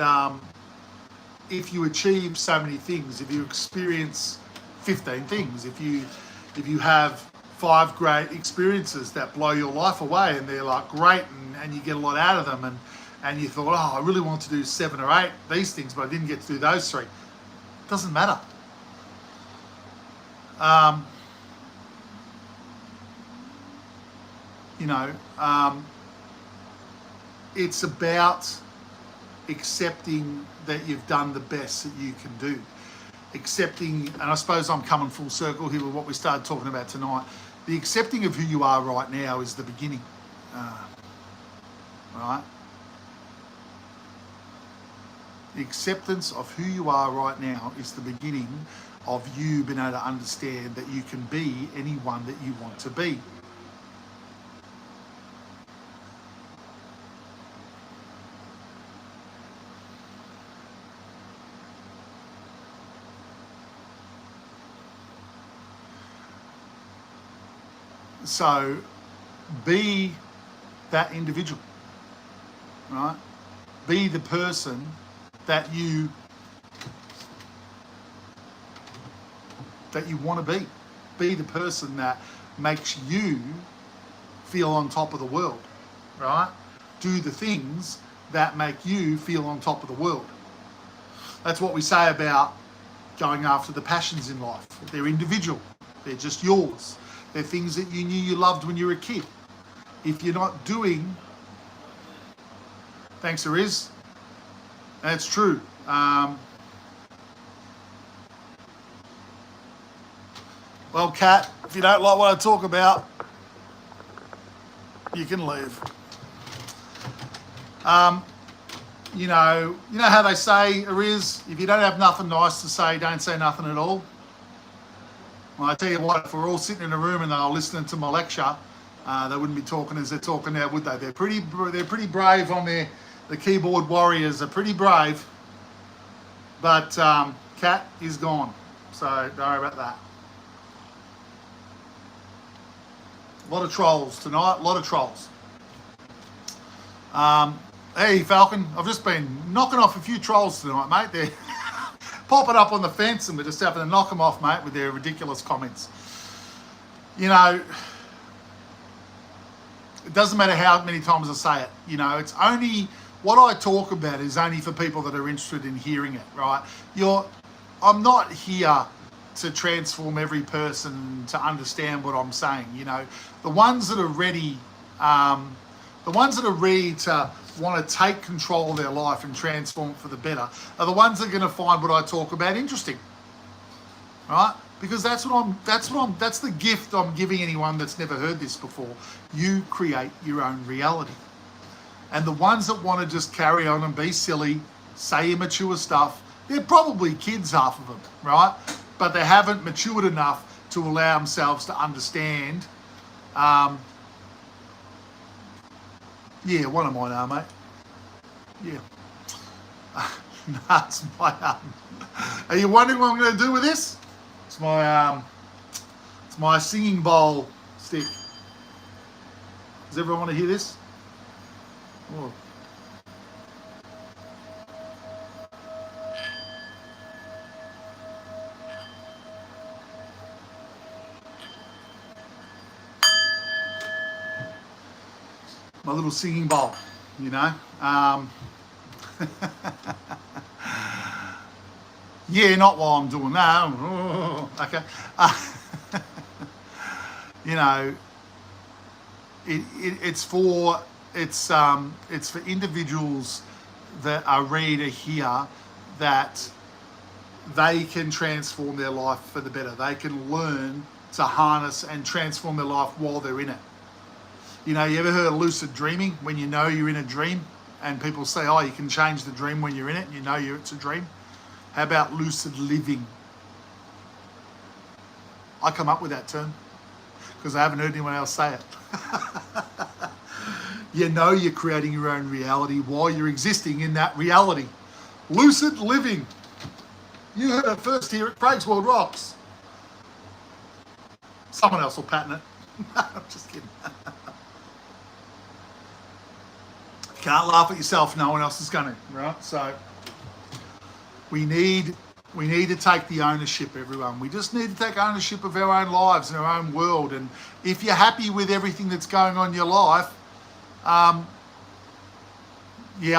if you achieve so many things, if you experience 15 things, if you have 5 great experiences that blow your life away and they're like great and you get a lot out of them, and you thought, oh, I really want to do 7 or 8 these things, but I didn't get to do those 3. It doesn't matter. You know, it's about accepting that you've done the best that you can do. Accepting, and I suppose I'm coming full circle here with what we started talking about tonight. The accepting of who you are right now is the beginning, right? The acceptance of who you are right now is the beginning of you being able to understand that you can be anyone that you want to be. So be that individual, right? Be the person that you want to be. Be the person that makes you feel on top of the world, right? Do the things that make you feel on top of the world. That's what we say about going after the passions in life. They're individual. They're just yours. They're things that you knew you loved when you were a kid. If you're not doing, thanks there is, that's true. Well, Kat, if you don't like what I talk about, you can leave. You know how they say, Ariz, if you don't have nothing nice to say, don't say nothing at all. Well, I tell you what, if we're all sitting in a room and they were listening to my lecture, they wouldn't be talking as they're talking now, would they? They're pretty brave on the keyboard warriors. They're pretty brave. But Kat is gone, so don't worry about that. A lot of trolls tonight, a lot of trolls. Hey, Falcon, I've just been knocking off a few trolls tonight, mate. They're popping up on the fence and we're just having to knock them off, mate, with their ridiculous comments. You know, it doesn't matter how many times I say it. You know, it's only, what I talk about is only for people that are interested in hearing it, right? I'm not here to transform every person to understand what I'm saying. You know, the ones that are ready, to want to take control of their life and transform it for the better are the ones that are going to find what I talk about interesting, right? Because that's the gift I'm giving anyone that's never heard this before. You create your own reality. And the ones that want to just carry on and be silly, say immature stuff, they're probably kids, half of them, right? But they haven't matured enough to allow themselves to understand. Yeah, one of mine are, mate. Yeah. That's my Are you wondering what I'm going to do with this? It's my singing bowl stick. Does everyone want to hear this? Oh. My little singing bowl, you know. Yeah, not while I'm doing that. Okay. You know, it's for individuals that are ready to hear that they can transform their life for the better. They can learn to harness and transform their life while they're in it. You know, you ever heard of lucid dreaming, when you know you're in a dream and people say, oh, you can change the dream when you're in it and you know it's a dream? How about lucid living? I come up with that term because I haven't heard anyone else say it. You know you're creating your own reality while you're existing in that reality. Lucid living. You heard it first here at Craigsworldrocks. Someone else will patent it. I'm just kidding. Can't laugh at yourself, no one else is going to, right? So we need to take the ownership, everyone. We just need to take ownership of our own lives and our own world. And if you're happy with everything that's going on in your life, yeah,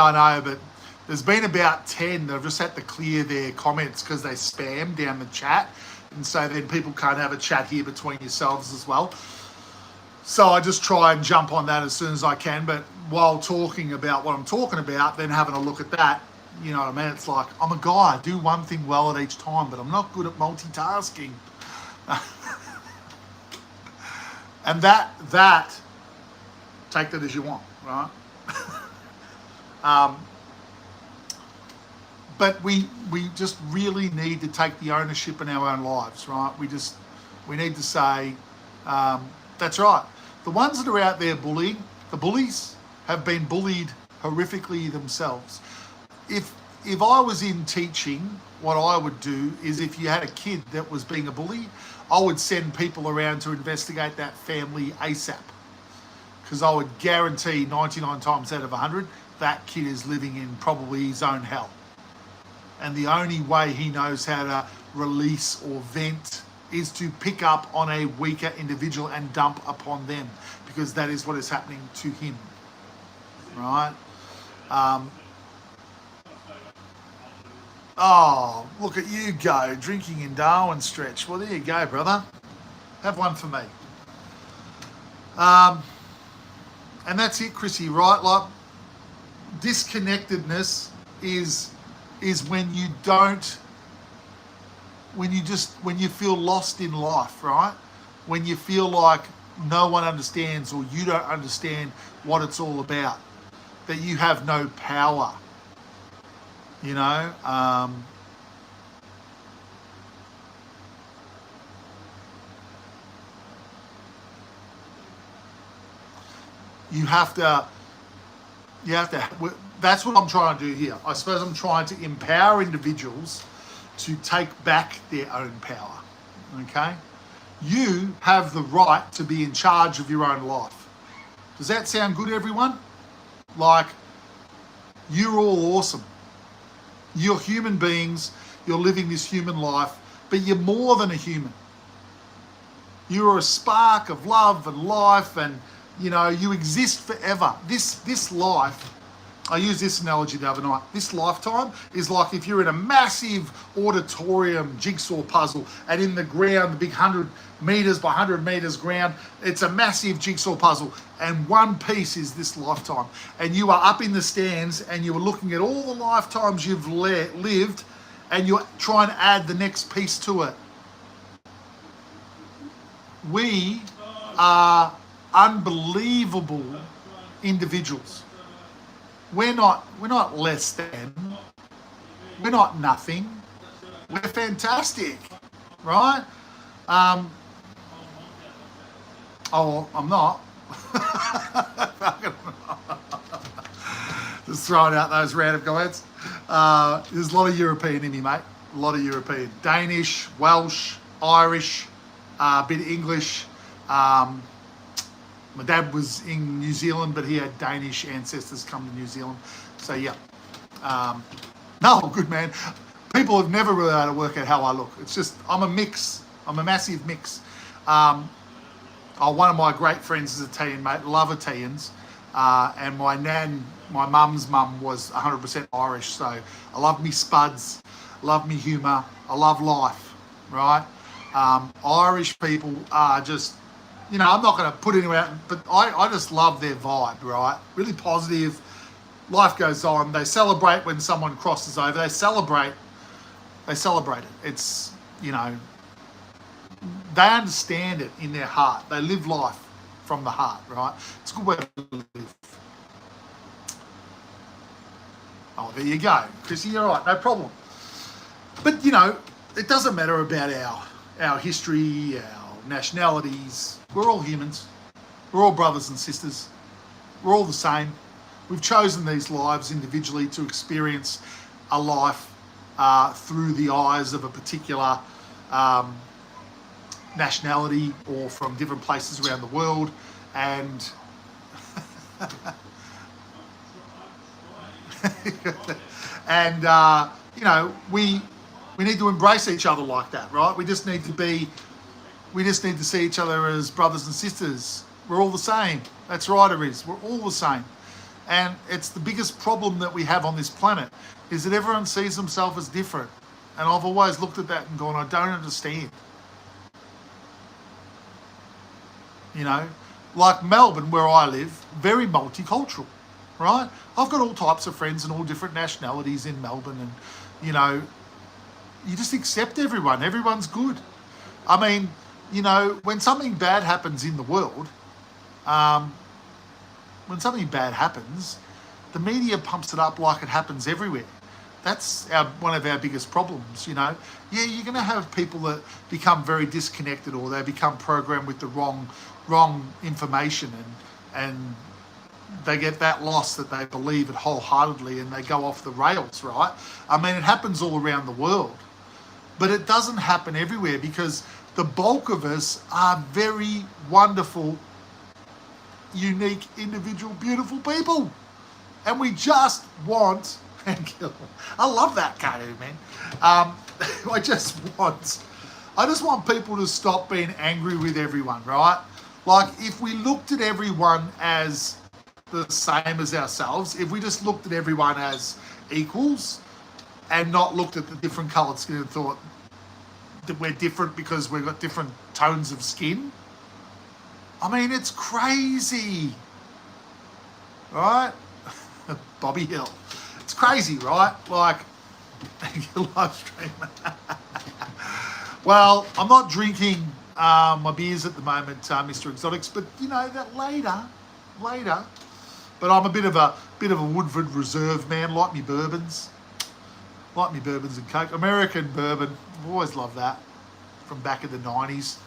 I know, but there's been about 10 that have just had to clear their comments because they spam down the chat. And so then people can't have a chat here between yourselves as well. So I just try and jump on that as soon as I can. But while talking about what I'm talking about, then having a look at that, you know what I mean? It's like, I'm a guy, I do one thing well at each time, but I'm not good at multitasking. And that, take that as you want, right? But we just really need to take the ownership in our own lives, right? We need to say, that's right. The ones that are out there bullying, the bullies have been bullied horrifically themselves. If if I was in teaching, what I would do is if you had a kid that was being a bully, I would send people around to investigate that family ASAP. Because I would guarantee 99 times out of 100, that kid is living in probably his own hell. And the only way he knows how to release or vent is to pick up on a weaker individual and dump upon them, because that is what is happening to him, right? Oh, look at you go, drinking in Darwin Stretch. Well, there you go, brother. Have one for me. And that's it, Chrissy, right? Like, disconnectedness is when you don't, when you feel lost in life, right? When you feel like no one understands, or you don't understand what it's all about, that you have no power, you know? You have to, that's what I'm trying to do here. I suppose I'm trying to empower individuals to take back their own power, okay? You have the right to be in charge of your own life. Does that sound good, everyone? Like, you're all awesome. You're human beings, you're living this human life, but you're more than a human. You're a spark of love and life, and you know, you exist forever. This life, I used this analogy the other night. This lifetime is like if you're in a massive auditorium jigsaw puzzle, and in the ground, the big 100 meters by 100 meters ground, it's a massive jigsaw puzzle, and one piece is this lifetime. And you are up in the stands, and you are looking at all the lifetimes you've lived, and you're trying to add the next piece to it. We are unbelievable individuals. We're not less than. We're not nothing. We're fantastic, right? Oh, I'm not. Just throwing out those random comments. There's a lot of European in me, mate. A lot of European. Danish, Welsh, Irish, a bit of English. My dad was in New Zealand, but he had Danish ancestors come to New Zealand. So, yeah. No, good man. People have never really able to work out how I look. It's just, I'm a mix. I'm a massive mix. One of my great friends is Italian, mate. Love Italians. And my mum's mum was 100% Irish. So I love me spuds. Love me humour. I love life, right? Irish people are just, you know, I'm not going to put anyone out, but I just love their vibe, right? Really positive. Life goes on. They celebrate when someone crosses over. They celebrate it. It's, you know, they understand it in their heart. They live life from the heart, right? It's a good way to live. Oh, there you go. Chrissy, you're right. No problem. But, you know, it doesn't matter about our history, our nationalities. We're all humans. We're all brothers and sisters. We're all the same. We've chosen these lives individually to experience a life through the eyes of a particular nationality or from different places around the world. And and you know, we need to embrace each other like that, right? We just need to see each other as brothers and sisters. We're all the same. That's right, it is. We're all the same. And it's the biggest problem that we have on this planet, is that everyone sees themselves as different. And I've always looked at that and gone, I don't understand. You know, like Melbourne, where I live, very multicultural, right? I've got all types of friends and all different nationalities in Melbourne, and, you know, you just accept everyone. Everyone's good. I mean, you know, when something bad happens in the world, when something bad happens, the media pumps it up like it happens everywhere. That's one of our biggest problems, you know. Yeah, you're going to have people that become very disconnected, or they become programmed with the wrong information, and they get that loss that they believe it wholeheartedly and they go off the rails, right? I mean, it happens all around the world, but it doesn't happen everywhere because the bulk of us are very wonderful, unique, individual, beautiful people. And we just want, I love that cartoon, man. I just want people to stop being angry with everyone, right? Like, if we looked at everyone as the same as ourselves, if we just looked at everyone as equals and not looked at the different coloured skin and thought that we're different because we've got different tones of skin, I mean, it's crazy, right? Bobby Hill. It's crazy, right? Like, your live stream. Well, I'm not drinking my beers at the moment, Mr. Exotics, but you know that later. But I'm a bit of a Woodford Reserve man. Like me bourbons and Coke. American bourbon. I've always loved that from back in the 90s.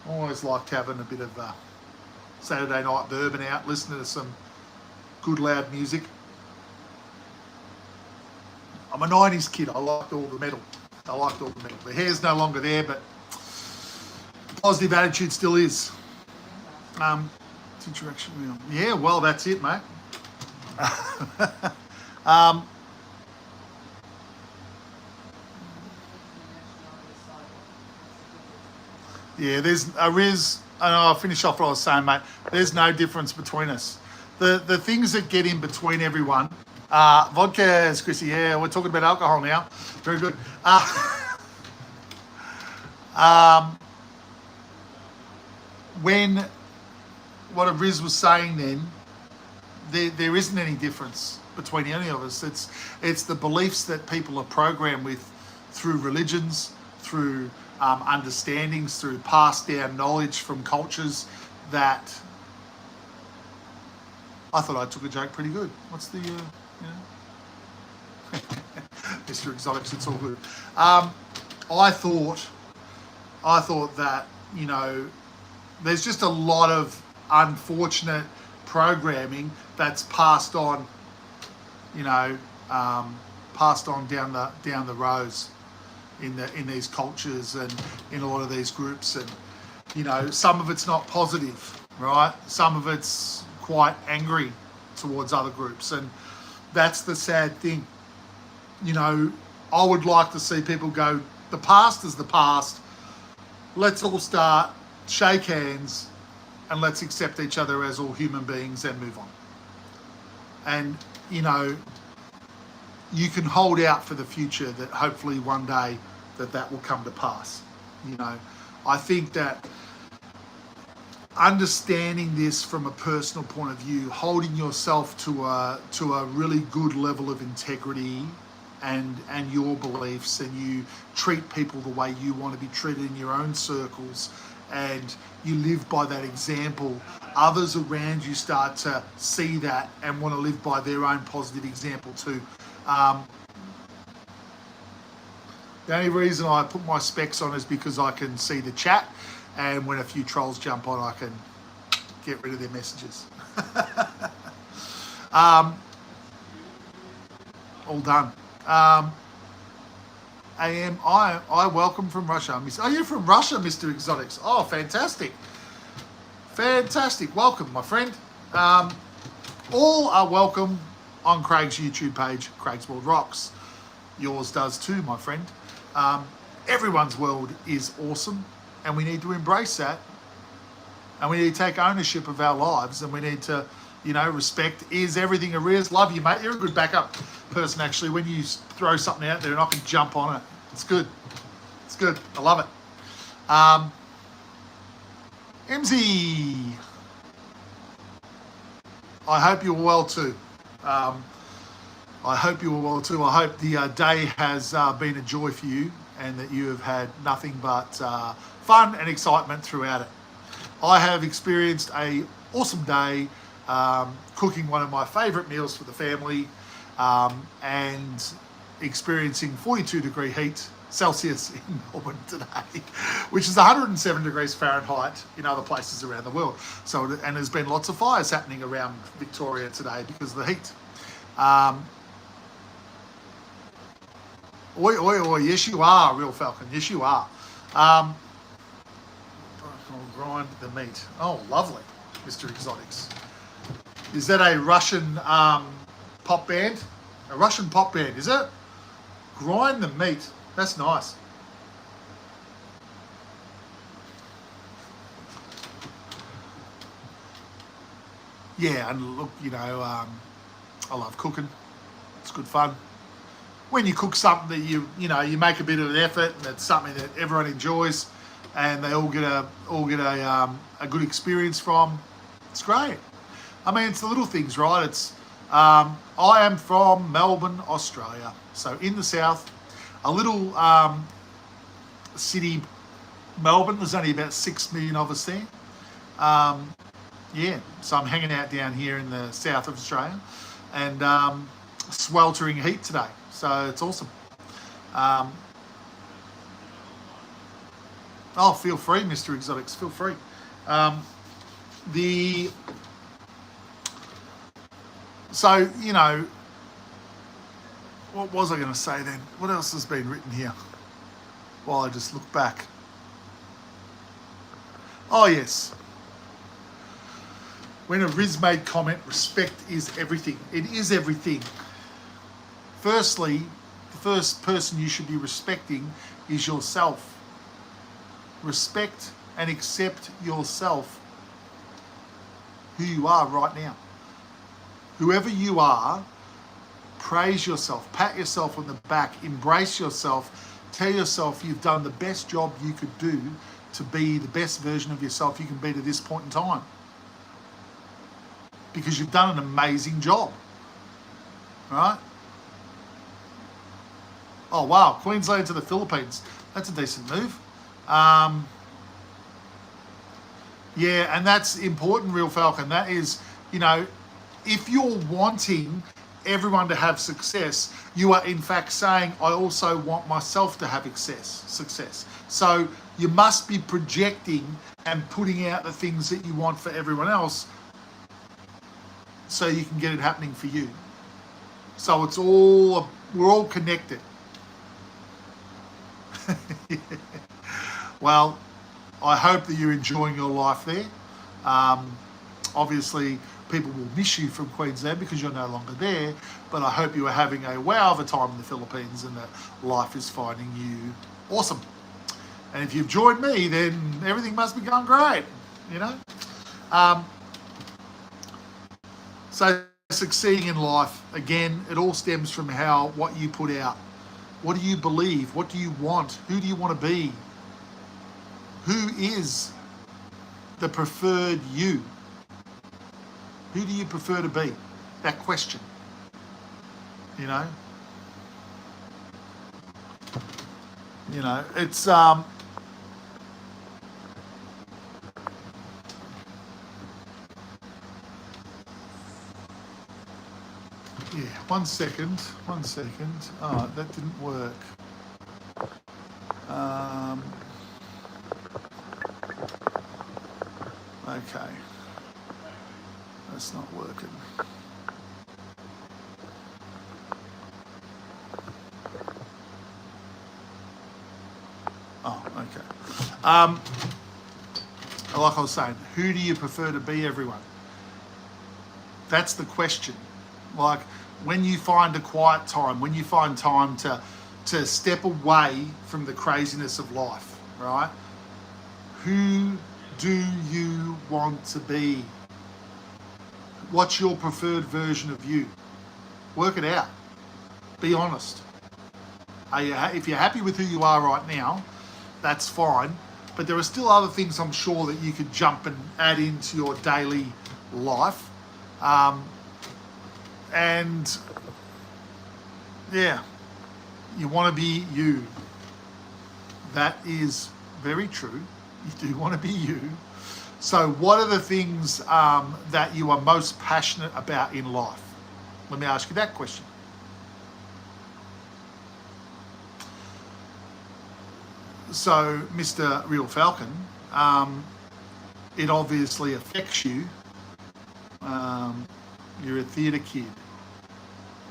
Always liked having a bit of Saturday night bourbon out, listening to some good loud music. I'm a 90s kid. I liked all the metal. The hair's no longer there, but positive attitude still is. Interaction. Yeah, well, that's it, mate. Yeah, there's a Riz, and I'll finish off what I was saying, mate. There's no difference between us. The things that get in between everyone, vodka, Chrissy, yeah, we're talking about alcohol now. Very good. When what Riz was saying then, there isn't any difference between any of us. It's the beliefs that people are programmed with through religions, through understandings, through passed down knowledge from cultures that... I thought I took a joke pretty good. What's the, Mr. Exotics, it's all good. I thought that, you know, there's just a lot of unfortunate programming that's passed on, you know, passed on down the rows in these cultures and in a lot of these groups, and you know, some of it's not positive, right? Some of it's quite angry towards other groups, and that's the sad thing. You know, I would like to see people go, the past is the past. Let's all start, shake hands, and let's accept each other as all human beings and move on. And, you know, you can hold out for the future that hopefully one day that will come to pass. You know, I think that understanding this from a personal point of view, holding yourself to a really good level of integrity and your beliefs, and you treat people the way you want to be treated in your own circles, and you live by that example, others around you start to see that and want to live by their own positive example too. The only reason I put my specs on is because I can see the chat, and when a few trolls jump on, I can get rid of their messages. All done. I welcome from Russia. Oh, you're from Russia, Mr. Exotics. Oh, fantastic. Fantastic. Welcome, my friend. All are welcome on Craig's YouTube page, Craigsworldrocks. Yours does too, my friend. Everyone's world is awesome, and we need to embrace that, and we need to take ownership of our lives, and we need to, you know, respect is everything. Arrears, love you, mate. You're a good backup person, actually. When you throw something out there and I can jump on it, it's good. It's good. I love it. MZ, I hope you're well too. I hope you were well too. I hope the day has been a joy for you, and that you have had nothing but fun and excitement throughout it. I have experienced an awesome day cooking one of my favourite meals for the family, and experiencing 42-degree heat Celsius in Melbourne today, which is 107 degrees Fahrenheit in other places around the world. So, and there's been lots of fires happening around Victoria today because of the heat. Oi, oi, oi, yes you are, Real Falcon, yes you are. I'll grind the meat. Oh, lovely, Mr. Exotics. Is that a Russian pop band? A Russian pop band, is it? Grind the meat. That's nice. Yeah, and look, you know, I love cooking. It's good fun. When you cook something that you know, you make a bit of an effort, and it's something that everyone enjoys, and they all get a good experience from. It's great. I mean, it's the little things, right? It's I am from Melbourne, Australia, so in the south, a little city, Melbourne. There's only about 6 million of us there. Yeah, so I'm hanging out down here in the south of Australia, and sweltering heat today. So it's awesome. Oh, feel free, Mr. Exotics, feel free. So, you know, what was I going to say then? What else has been written here while I just look back? Oh, yes. When a Riz made comment, respect is everything. It is everything. Firstly, the first person you should be respecting is yourself. Respect and accept yourself, who you are right now. Whoever you are, praise yourself, pat yourself on the back, embrace yourself, tell yourself you've done the best job you could do to be the best version of yourself you can be to this point in time. Because you've done an amazing job, right? Oh, wow, Queensland to the Philippines. That's a decent move. Yeah, and that's important, Real Falcon. That is, you know, if you're wanting everyone to have success, you are in fact saying, I also want myself to have success. So you must be projecting and putting out the things that you want for everyone else so you can get it happening for you. So it's all, we're all connected. Well, I hope that you're enjoying your life there. Obviously, people will miss you from Queensland because you're no longer there, but I hope you are having a wow of a time in the Philippines and that life is finding you awesome. And if you've joined me, then everything must be going great, you know? So succeeding in life, again, it all stems from what you put out. What do you believe? What do you want? Who do you want to be? Who is the preferred you? Who do you prefer to be? That question, you know? You know, it's, yeah, 1 second. Oh, that didn't work. Okay. That's not working. Oh, okay. Like I was saying, who do you prefer to be, everyone? That's the question. Like, when you find a quiet time, when you find time to step away from the craziness of life, right? Who do you want to be? What's your preferred version of you? Work it out. Be honest. If you're happy with who you are right now, that's fine. But there are still other things I'm sure that you could jump and add into your daily life. And yeah, you want to be you. That is very true. You do want to be you. So what are the things that you are most passionate about in life? Let me ask you that question. So, Mr. Real Falcon, it obviously affects you. You're a theatre kid.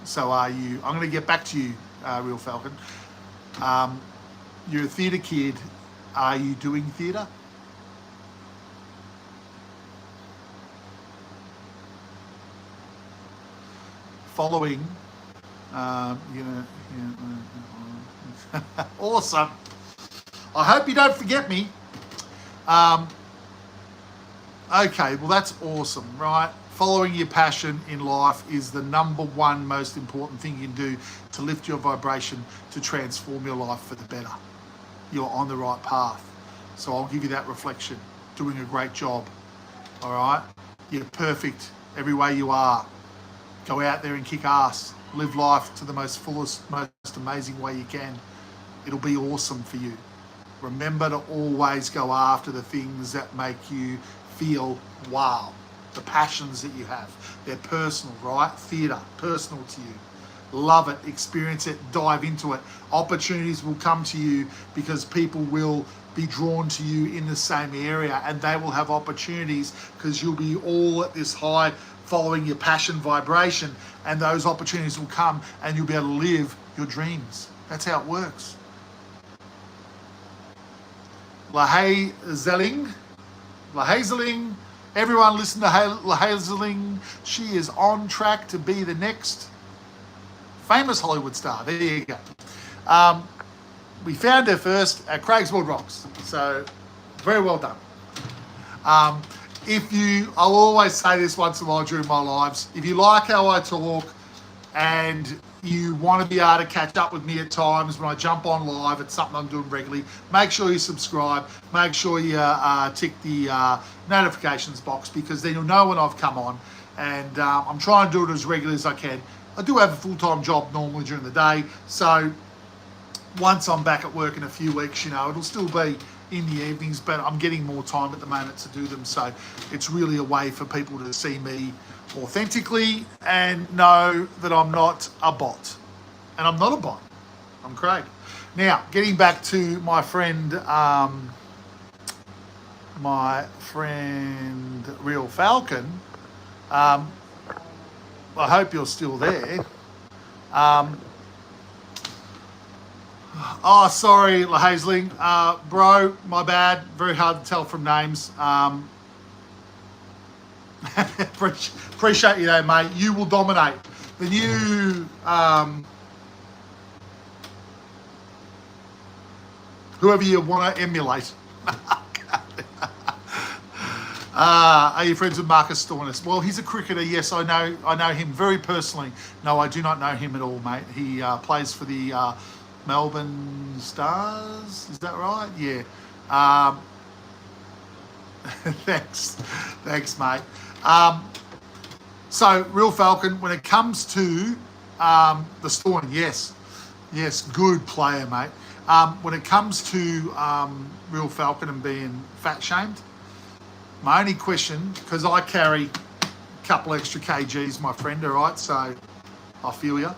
So are you. I'm going to get back to you, Real Falcon. You're a theatre kid. Are you doing theatre? Following, awesome. I hope you don't forget me. Okay, well that's awesome, right? Following your passion in life is the number one most important thing you can do to lift your vibration, to transform your life for the better. You're on the right path. So I'll give you that reflection. Doing a great job, all right? You're perfect every way you are. Go out there and kick ass. Live life to the most fullest, most amazing way you can. It'll be awesome for you. Remember to always go after the things that make you feel wow. The passions that you have. They're personal, right? Theatre, personal to you. Love it, experience it, dive into it. Opportunities will come to you because people will be drawn to you in the same area, and they will have opportunities because you'll be all at this high following your passion vibration, and those opportunities will come and you'll be able to live your dreams. That's how it works. Lahazeling. Everyone listen to Lahazeling. She is on track to be the next famous Hollywood star. There you go. We found her first at Craigsworldrocks. So very well done. I'll always say this once in a while during my lives, if you like how I talk and you want to be able to catch up with me at times when I jump on live, it's something I'm doing regularly, make sure you subscribe, make sure you tick the notifications box, because then you'll know when I've come on, and I'm trying to do it as regularly as I can. I do have a full-time job normally during the day, so once I'm back at work in a few weeks, it'll still be in the evenings, but I'm getting more time at the moment to do them, so it's really a way for people to see me authentically and know that I'm not a bot. And I'm not a bot. I'm Craig. Now, getting back to my friend Real Falcon, I hope you're still there. Oh, sorry, Lahazeling. Bro, my bad. Very hard to tell from names. Appreciate you though, mate. You will dominate. The new whoever you want to emulate. Are you friends with Marcus Stoinis? Well, he's a cricketer. Yes, I know him very personally. No, I do not know him at all, mate. He plays for the Melbourne Stars. Is that right? Yeah. Thanks, mate. So, Real Falcon, when it comes to the Storm, yes, good player, mate. When it comes to Real Falcon and being fat shamed, my only question, because I carry a couple extra kgs, my friend, all right, so I feel you.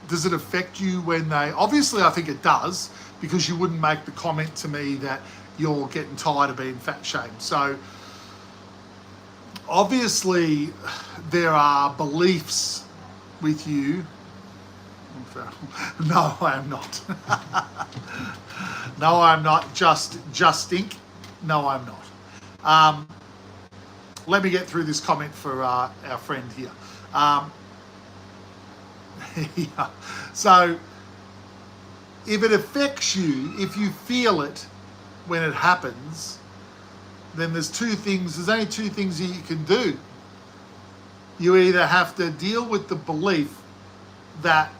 Does it affect you when they, obviously I think it does, because you wouldn't make the comment to me that you're getting tired of being fat shamed. So obviously there are beliefs with you. No, I am not. No, I'm not. Just stink. No, I'm not. Let me get through this comment for our friend here. Yeah. So if it affects you, if you feel it when it happens, then there's only two things that you can do. You either have to deal with the belief that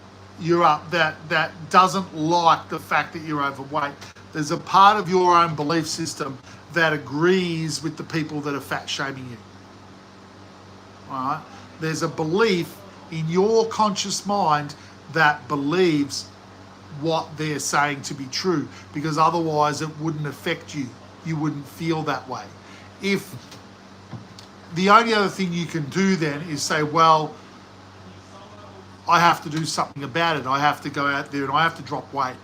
you're up, that doesn't like the fact that you're overweight. There's a part of your own belief system that agrees with the people that are fat shaming you. All right? There's a belief in your conscious mind that believes what they're saying to be true, because otherwise it wouldn't affect you. You wouldn't feel that way. If the only other thing you can do then is say, well, I have to do something about it. I have to go out there and I have to drop weight.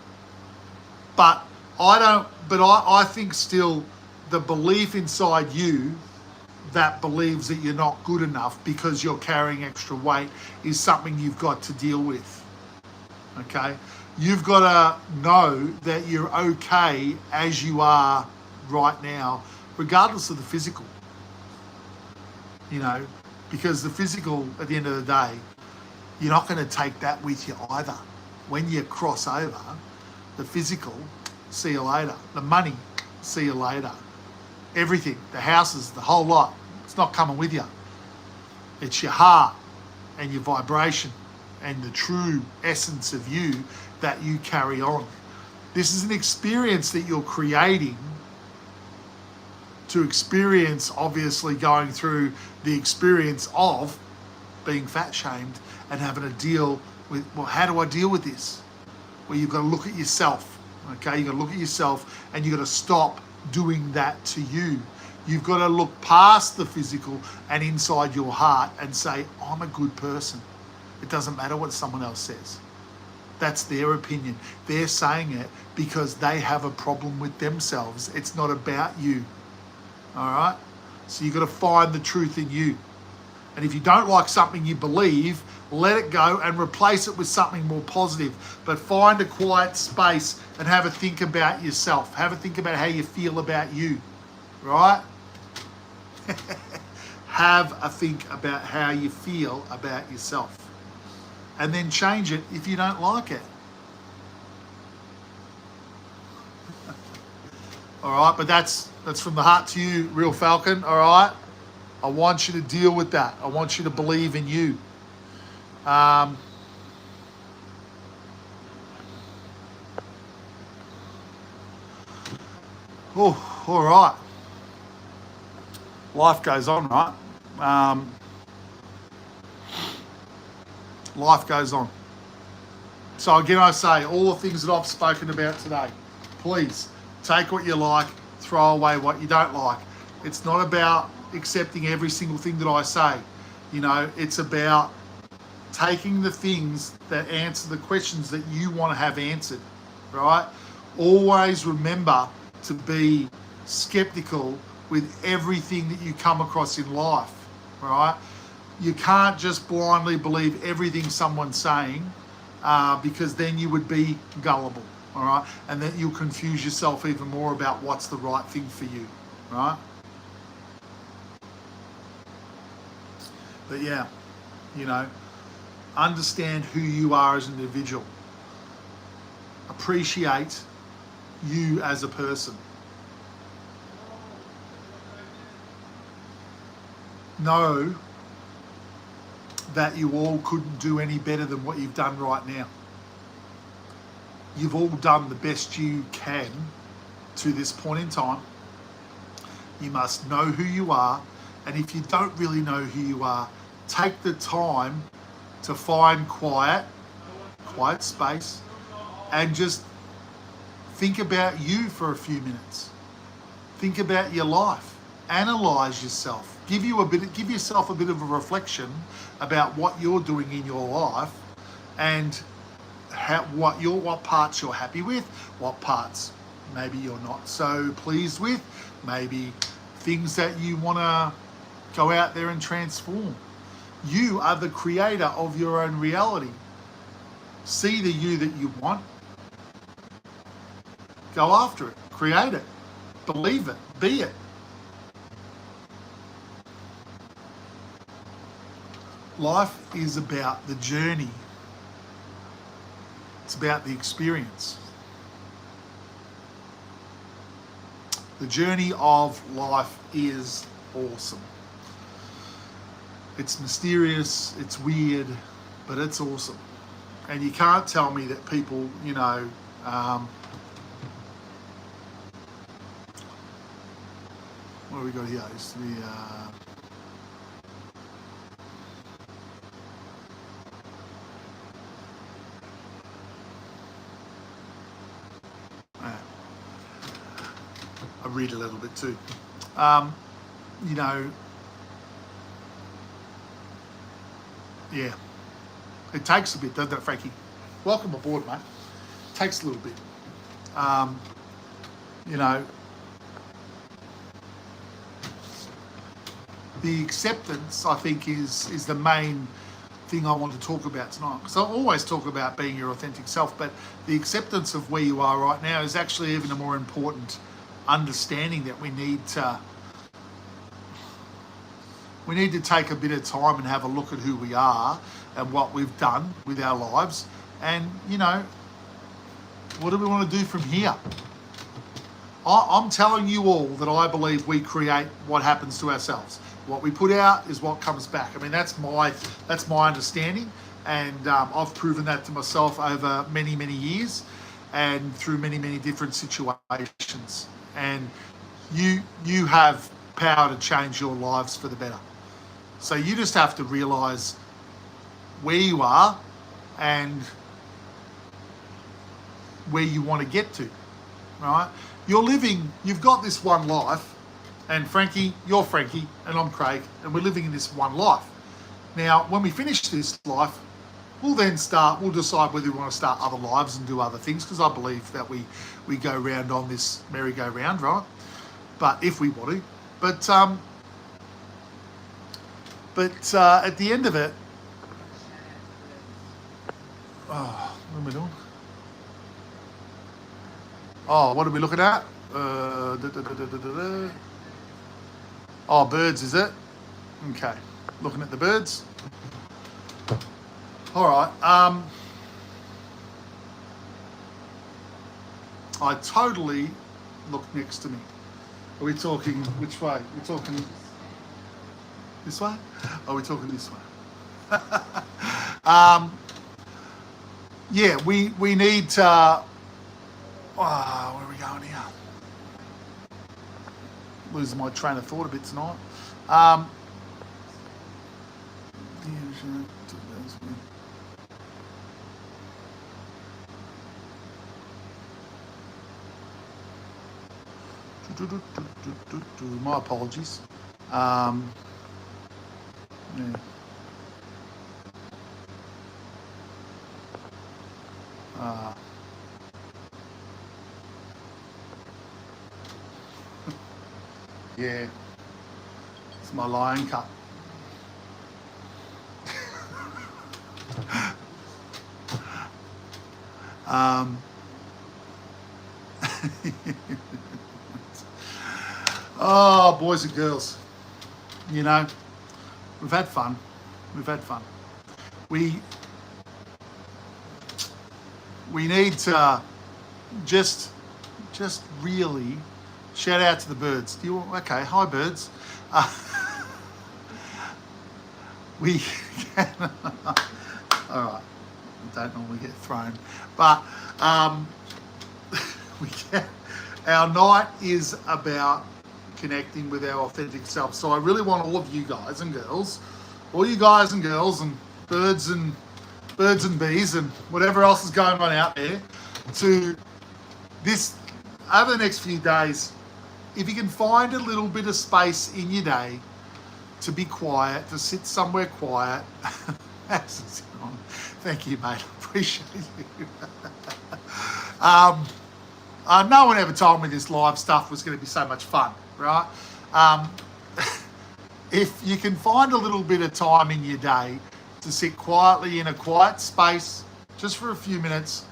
But I think still the belief inside you that believes that you're not good enough because you're carrying extra weight is something you've got to deal with. Okay? You've got to know that you're okay as you are right now, regardless of the physical. You know, because the physical, at the end of the day, you're not going to take that with you either. When you cross over, the physical, see you later. The money, see you later. Everything, the houses, the whole lot, it's not coming with you. It's your heart and your vibration and the true essence of you that you carry on. This is an experience that you're creating to experience, obviously, going through the experience of being fat shamed and having to deal with, well, how do I deal with this? Well, you've got to look at yourself, okay? You've got to look at yourself and you've got to stop doing that to you. You've got to look past the physical and inside your heart and say, I'm a good person. It doesn't matter what someone else says. That's their opinion. They're saying it because they have a problem with themselves. It's not about you. All right? So you've got to find the truth in you. And if you don't like something you believe, let it go and replace it with something more positive. But find a quiet space and have a think about yourself. Have a think about how you feel about you. Right? Have a think about how you feel about yourself. And then change it if you don't like it. All right, but that's from the heart to you, Real Falcon, all right? I want you to deal with that. I want you to believe in you. Oh, all right. Life goes on, right? Life goes on. So again, I say, all the things that I've spoken about today, please take what you like, throw away what you don't like. It's not about accepting every single thing that I say. You know, it's about taking the things that answer the questions that you want to have answered, right? Always remember to be skeptical with everything that you come across in life, right? You can't just blindly believe everything someone's saying because then you would be gullible, all right? And then you'll confuse yourself even more about what's the right thing for you, right? But yeah, you know, understand who you are as an individual. Appreciate you as a person. Know that you all couldn't do any better than what you've done right now. You've all done the best you can to this point in time. You must know who you are, and if you don't really know who you are, take the time to find quiet space, and just think about you for a few minutes. Think about your life. Analyze yourself. Give yourself a bit of a reflection about what you're doing in your life and what parts you're happy with, what parts maybe you're not so pleased with, maybe things that you want to go out there and transform. You are the creator of your own reality. See the you that you want. Go after it. Create it. Believe it. Be it. Life is about the journey. It's about the experience. The journey of life is awesome. It's mysterious, it's weird, but it's awesome. And you can't tell me that people, you know, what have we got here? It's the I read a little bit too. You know, yeah, It takes a bit, doesn't it, Frankie? Welcome aboard, mate. It takes a little bit. You know, the acceptance, I think, is the main thing I want to talk about tonight. Because I always talk about being your authentic self, but the acceptance of where you are right now is actually even a more important understanding that we need to take a bit of time and have a look at who we are and what we've done with our lives, and you know, what do we want to do from here? I'm telling you all that I believe we create what happens to ourselves. What we put out is what comes back. I mean, that's my understanding, and I've proven that to myself over many, many years and through many, many different situations. And you have power to change your lives for the better. So you just have to realise where you are and where you want to get to, right? You've got this one life, and Frankie, you're Frankie, and I'm Craig, and we're living in this one life. Now, when we finish this life, we'll decide whether we want to start other lives and do other things, because I believe that we go round on this merry-go-round, right? But if we want to. But at the end of it, what am I doing? Oh, what are we looking at? Oh, birds, is it? Okay, looking at the birds. All right. I totally look next to me. Are we talking which way? We're talking this way? Are we talking this way? Yeah, we need to. Where are we going here? Losing my train of thought a bit tonight. My apologies. Yeah. Yeah, it's my lion cup. Oh, boys and girls, you know, we've had fun. We need to just really shout out to the birds. Okay, hi birds. We can, all right, don't normally get thrown, but we can. Our night is about connecting with our authentic self. So I really want all of you guys and girls, all you guys and girls and birds and bees and whatever else is going on out there, to this over the next few days, if you can find a little bit of space in your day to be quiet, to sit somewhere quiet. Thank you, mate. Appreciate you. No one ever told me this live stuff was going to be so much fun, right? If you can find a little bit of time in your day to sit quietly in a quiet space, just for a few minutes,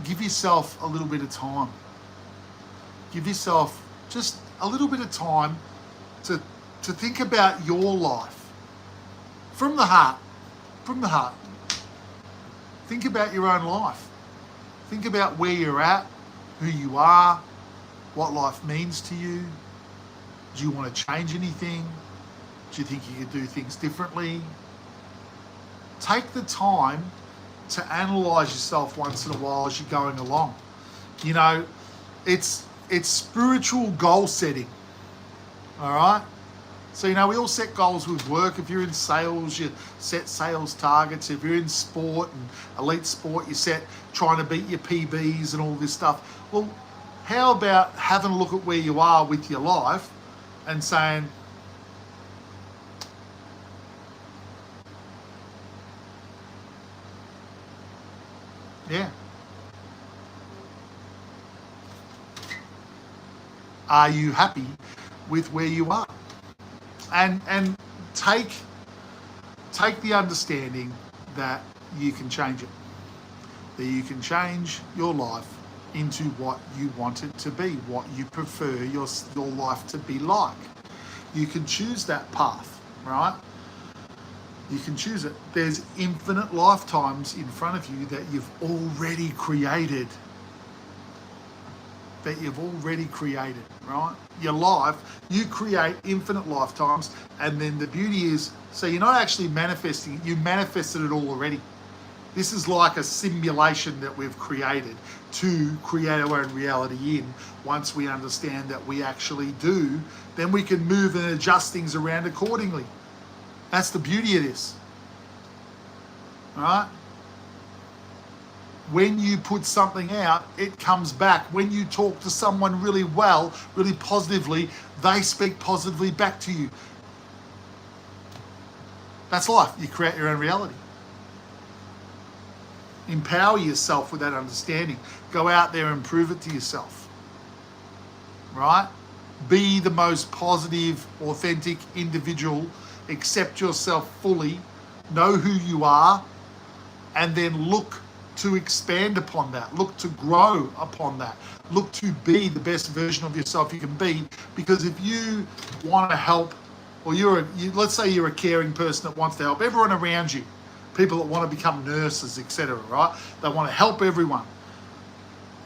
give yourself a little bit of time. Give yourself just a little bit of time to think about your life from the heart. Think about your own life. Think about where you're at, who you are, what life means to you. Do you want to change anything? Do you think you could do things differently? Take the time to analyse yourself once in a while as you're going along. You know, it's spiritual goal setting, all right? So, you know, we all set goals with work. If you're in sales, you set sales targets. If you're in sport and elite sport, you set trying to beat your PBs and all this stuff. Well, how about having a look at where you are with your life and saying, Yeah. Are you happy with where you are? And take the understanding that you can change it. That you can change your life into what you want it to be, what you prefer your life to be like. You can choose that path, right? You can choose it. There's infinite lifetimes in front of you that you've already created. Right? Your life, you create infinite lifetimes, and then the beauty is, so you're not actually manifesting it, you manifested it all already. This is like a simulation that we've created to create our own reality in. Once we understand that we actually do, then we can move and adjust things around accordingly. That's the beauty of this. All right? When you put something out, it comes back. When you talk to someone really well, really positively, they speak positively back to you. That's life. You create your own reality. Empower yourself with that understanding. Go out there and prove it to yourself. Right? Be the most positive, authentic individual. Accept yourself fully. Know who you are. And then look to expand upon that. Look to grow upon that. Look to be the best version of yourself you can be. Because if you want to help, or let's say you're a caring person that wants to help everyone around you, people that want to become nurses, etc., right? They want to help everyone.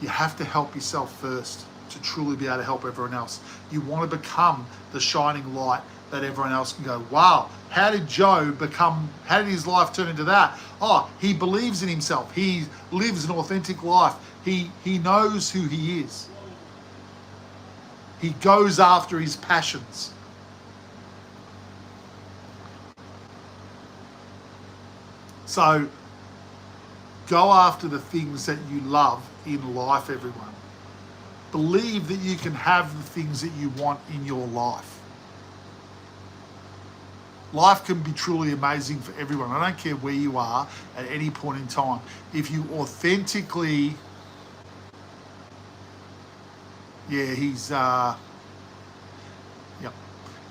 You have to help yourself first to truly be able to help everyone else. You want to become the shining light that everyone else can go, wow, how did his life turn into that? Oh, he believes in himself. He lives an authentic life. He knows who he is. He goes after his passions. So go after the things that you love in life, everyone. Believe that you can have the things that you want in your life. Life can be truly amazing for everyone. I don't care where you are at any point in time. If you authentically,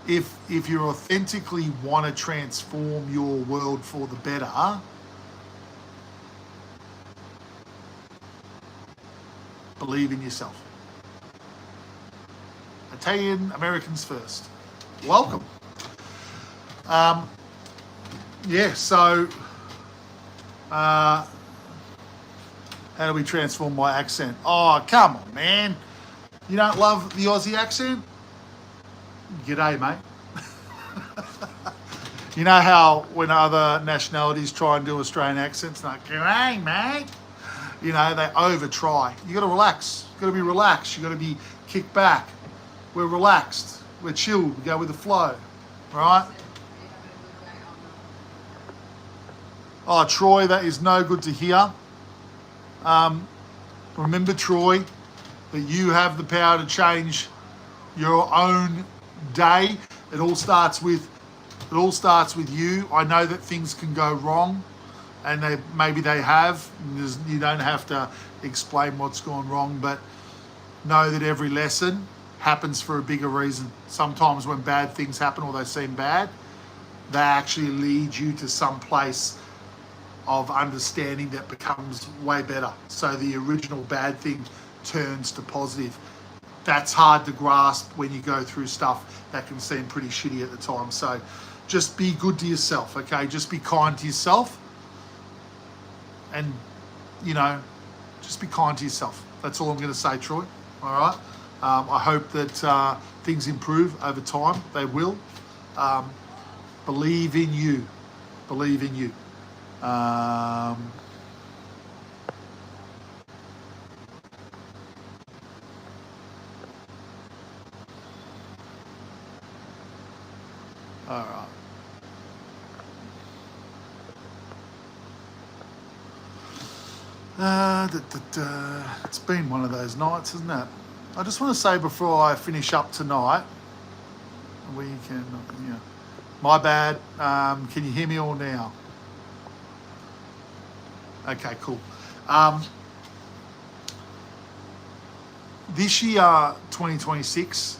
If you authentically want to transform your world for the better, believe in yourself. Italian Americans first. Welcome. So how do we transform my accent? Oh, come on, man. You don't love the Aussie accent? G'day, mate. You know how when other nationalities try and do Australian accents, like, g'day, mate. You know, they over try. You got to relax. You got to be relaxed. You got to be kicked back. We're relaxed. We're chilled. We go with the flow, right? Oh, Troy, that is no good to hear. Remember, Troy, that you have the power to change your own day. It all starts with you. I know that things can go wrong, and maybe they have. You don't have to explain what's gone wrong, but know that every lesson happens for a bigger reason. Sometimes when bad things happen or they seem bad, they actually lead you to some place of understanding that becomes way better. So the original bad thing turns to positive. That's hard to grasp when you go through stuff that can seem pretty shitty at the time. So just be good to yourself, okay? Just be kind to yourself. And, just be kind to yourself. That's all I'm going to say, Troy. All right? I hope that things improve over time. They will. Believe in you. Believe in you. All right. It's been one of those nights, isn't it? I just want to say before I finish up tonight, we can, my bad. Can you hear me all now? Okay, cool. This year, 2026,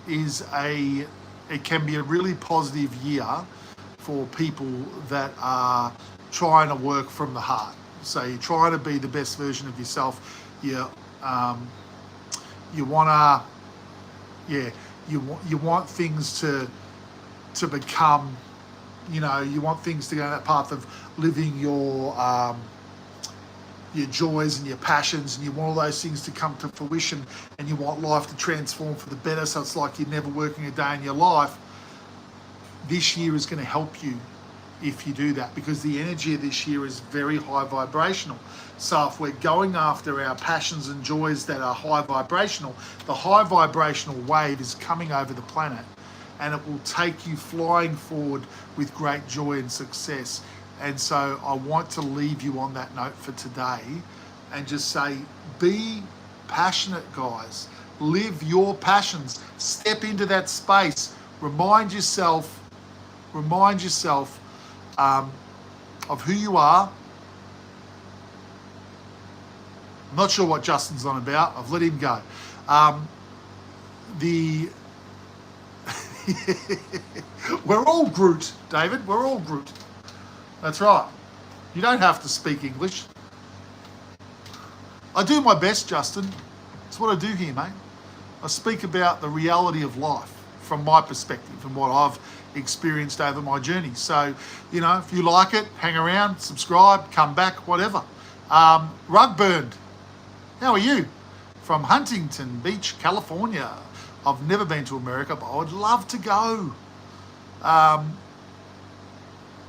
it can be a really positive year for people that are trying to work from the heart. So you're trying to be the best version of yourself. You want things to become, you want things to go down that path of living your joys and your passions, and you want all those things to come to fruition, and you want life to transform for the better, so it's like you're never working a day in your life. This year is going to help you if you do that, because the energy of this year is very high vibrational. So if we're going after our passions and joys that are high vibrational, the high vibrational wave is coming over the planet, and it will take you flying forward with great joy and success. And so I want to leave you on that note for today and just say, be passionate, guys. Live your passions. Step into that space. Remind yourself of who you are. I'm not sure what Justin's on about. I've let him go. We're all Groot, David. We're all Groot. That's right. You don't have to speak English. I do my best, Justin. That's what I do here, mate. I speak about the reality of life from my perspective and what I've experienced over my journey. So, if you like it, hang around, subscribe, come back, whatever. Rugburned, how are you? From Huntington Beach, California. I've never been to America, but I would love to go.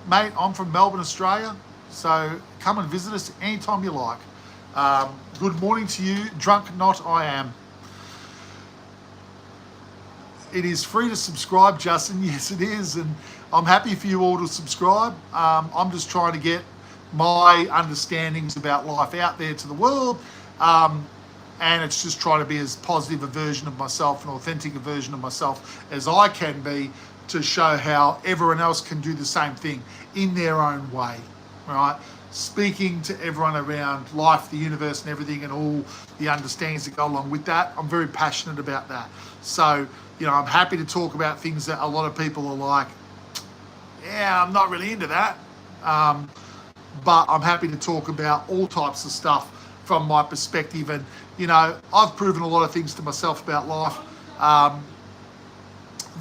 Mate, I'm from Melbourne, Australia, so come and visit us anytime you like. Good morning to you. Drunk not I am. It is free to subscribe, Justin. Yes, it is, and I'm happy for you all to subscribe. I'm just trying to get my understandings about life out there to the world, and it's just trying to be as positive a version of myself, an authentic a version of myself as I can be, to show how everyone else can do the same thing in their own way, right? Speaking to everyone around life, the universe and everything, and all the understandings that go along with that. I'm very passionate about that. So, I'm happy to talk about things that a lot of people are like, yeah, I'm not really into that. But I'm happy to talk about all types of stuff from my perspective. And, I've proven a lot of things to myself about life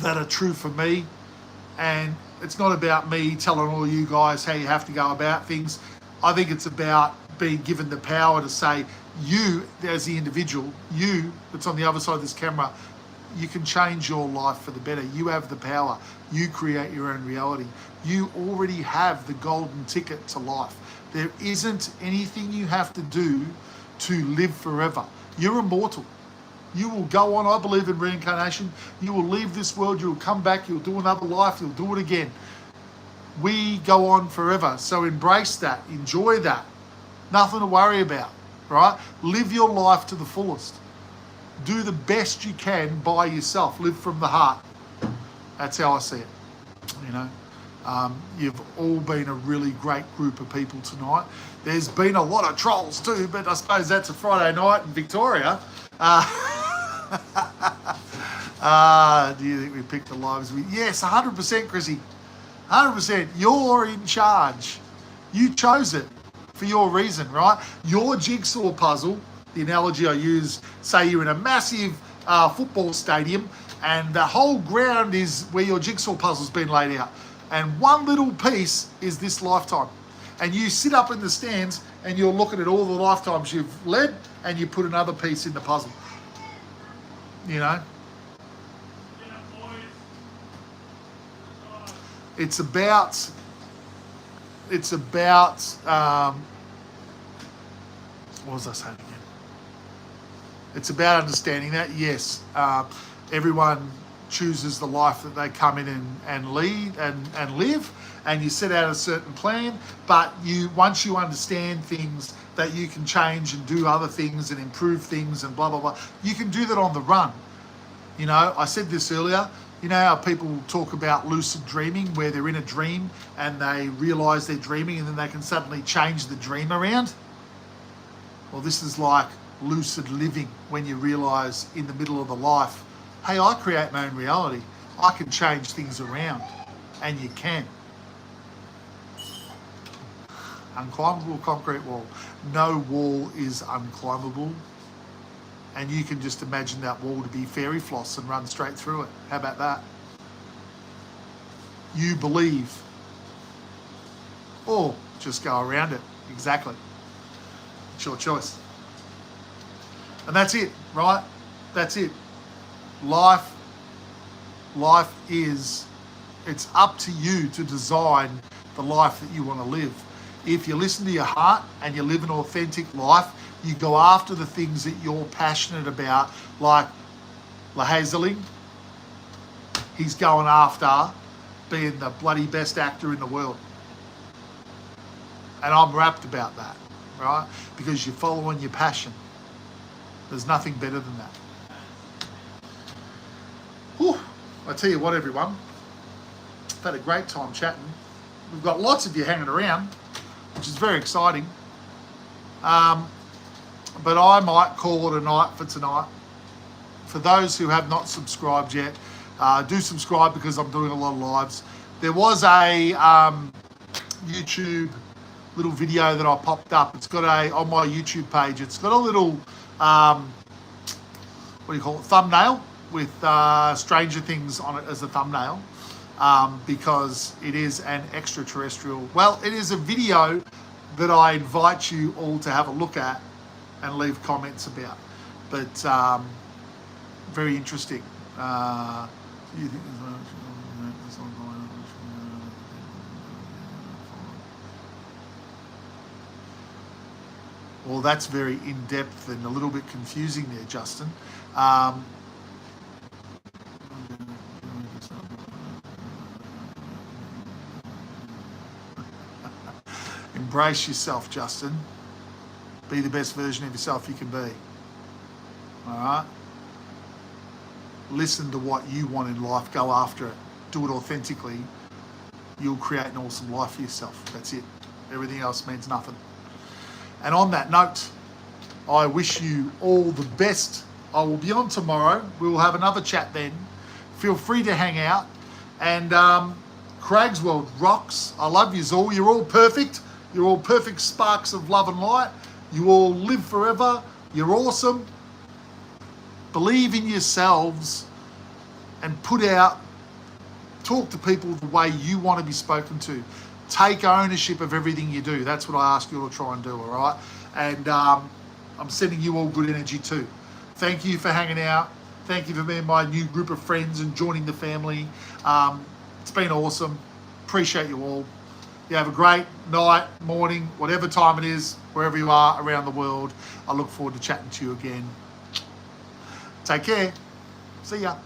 that are true for me, and it's not about me telling all you guys how you have to go about things. I think it's about being given the power to say, you as the individual, you that's on the other side of this camera, you can change your life for the better. You have the power. You create your own reality. You already have the golden ticket to life. There isn't anything you have to do to live forever. You're immortal. You will go on. I believe in reincarnation. You will leave this world. You will come back. You'll do another life. You'll do it again. We go on forever. So embrace that. Enjoy that. Nothing to worry about, right? Live your life to the fullest. Do the best you can by yourself. Live from the heart. That's how I see it. You've all been a really great group of people tonight. There's been a lot of trolls too, but I suppose that's a Friday night in Victoria. Do you think we picked the lives? Yes, 100%, Chrissy. 100%. You're in charge. You chose it for your reason, right? Your jigsaw puzzle, the analogy I use, say you're in a massive football stadium and the whole ground is where your jigsaw puzzle's been laid out. And one little piece is this lifetime. And you sit up in the stands and you're looking at all the lifetimes you've led and you put another piece in the puzzle. It's about what was I saying again? It's about understanding that, yes, everyone chooses the life that they come in and lead and live, and you set out a certain plan, but once you understand things that you can change and do other things and improve things and blah, blah, blah, you can do that on the run. I said this earlier, how people talk about lucid dreaming, where they're in a dream and they realize they're dreaming and then they can suddenly change the dream around. Well, this is like lucid living, when you realize in the middle of the life, hey, I create my own reality. I can change things around, and you can. Unclimbable concrete wall. No wall is unclimbable, and you can just imagine that wall to be fairy floss and run straight through it. How about that? You believe, or just go around it. Exactly. It's your choice. And that's it, right? That's it. Life is, it's up to you to design the life that you want to live. If you listen to your heart and you live an authentic life, you go after the things that you're passionate about, like Lahazeling, he's going after being the bloody best actor in the world. And I'm rapt about that, right? Because you're following your passion. There's nothing better than that. Whew. I tell you what, everyone, I've had a great time chatting. We've got lots of you hanging around, which is very exciting. But I might call it a night for tonight. For those who have not subscribed yet, do subscribe, because I'm doing a lot of lives. There was a YouTube little video that I popped up. It's got on my YouTube page, it's got a little, what do you call it, thumbnail with Stranger Things on it as a thumbnail, because it is an extraterrestrial, well, it is a video that I invite you all to have a look at and leave comments about. But very interesting. Well, that's very in-depth and a little bit confusing there, Justin. Embrace yourself, Justin. Be the best version of yourself you can be. All right? Listen to what you want in life. Go after it. Do it authentically. You'll create an awesome life for yourself. That's it. Everything else means nothing. And on that note, I wish you all the best. I will be on tomorrow. We will have another chat then. Feel free to hang out. And Craigsworldrocks. I love yous all. You're all perfect. You're all perfect sparks of love and light. You all live forever. You're awesome. Believe in yourselves and talk to people the way you want to be spoken to. Take ownership of everything you do. That's what I ask you to try and do, all right? And I'm sending you all good energy too. Thank you for hanging out. Thank you for being my new group of friends and joining the family. It's been awesome. Appreciate you all. You have a great night, morning, whatever time it is, wherever you are around the world. I look forward to chatting to you again. Take care. See ya.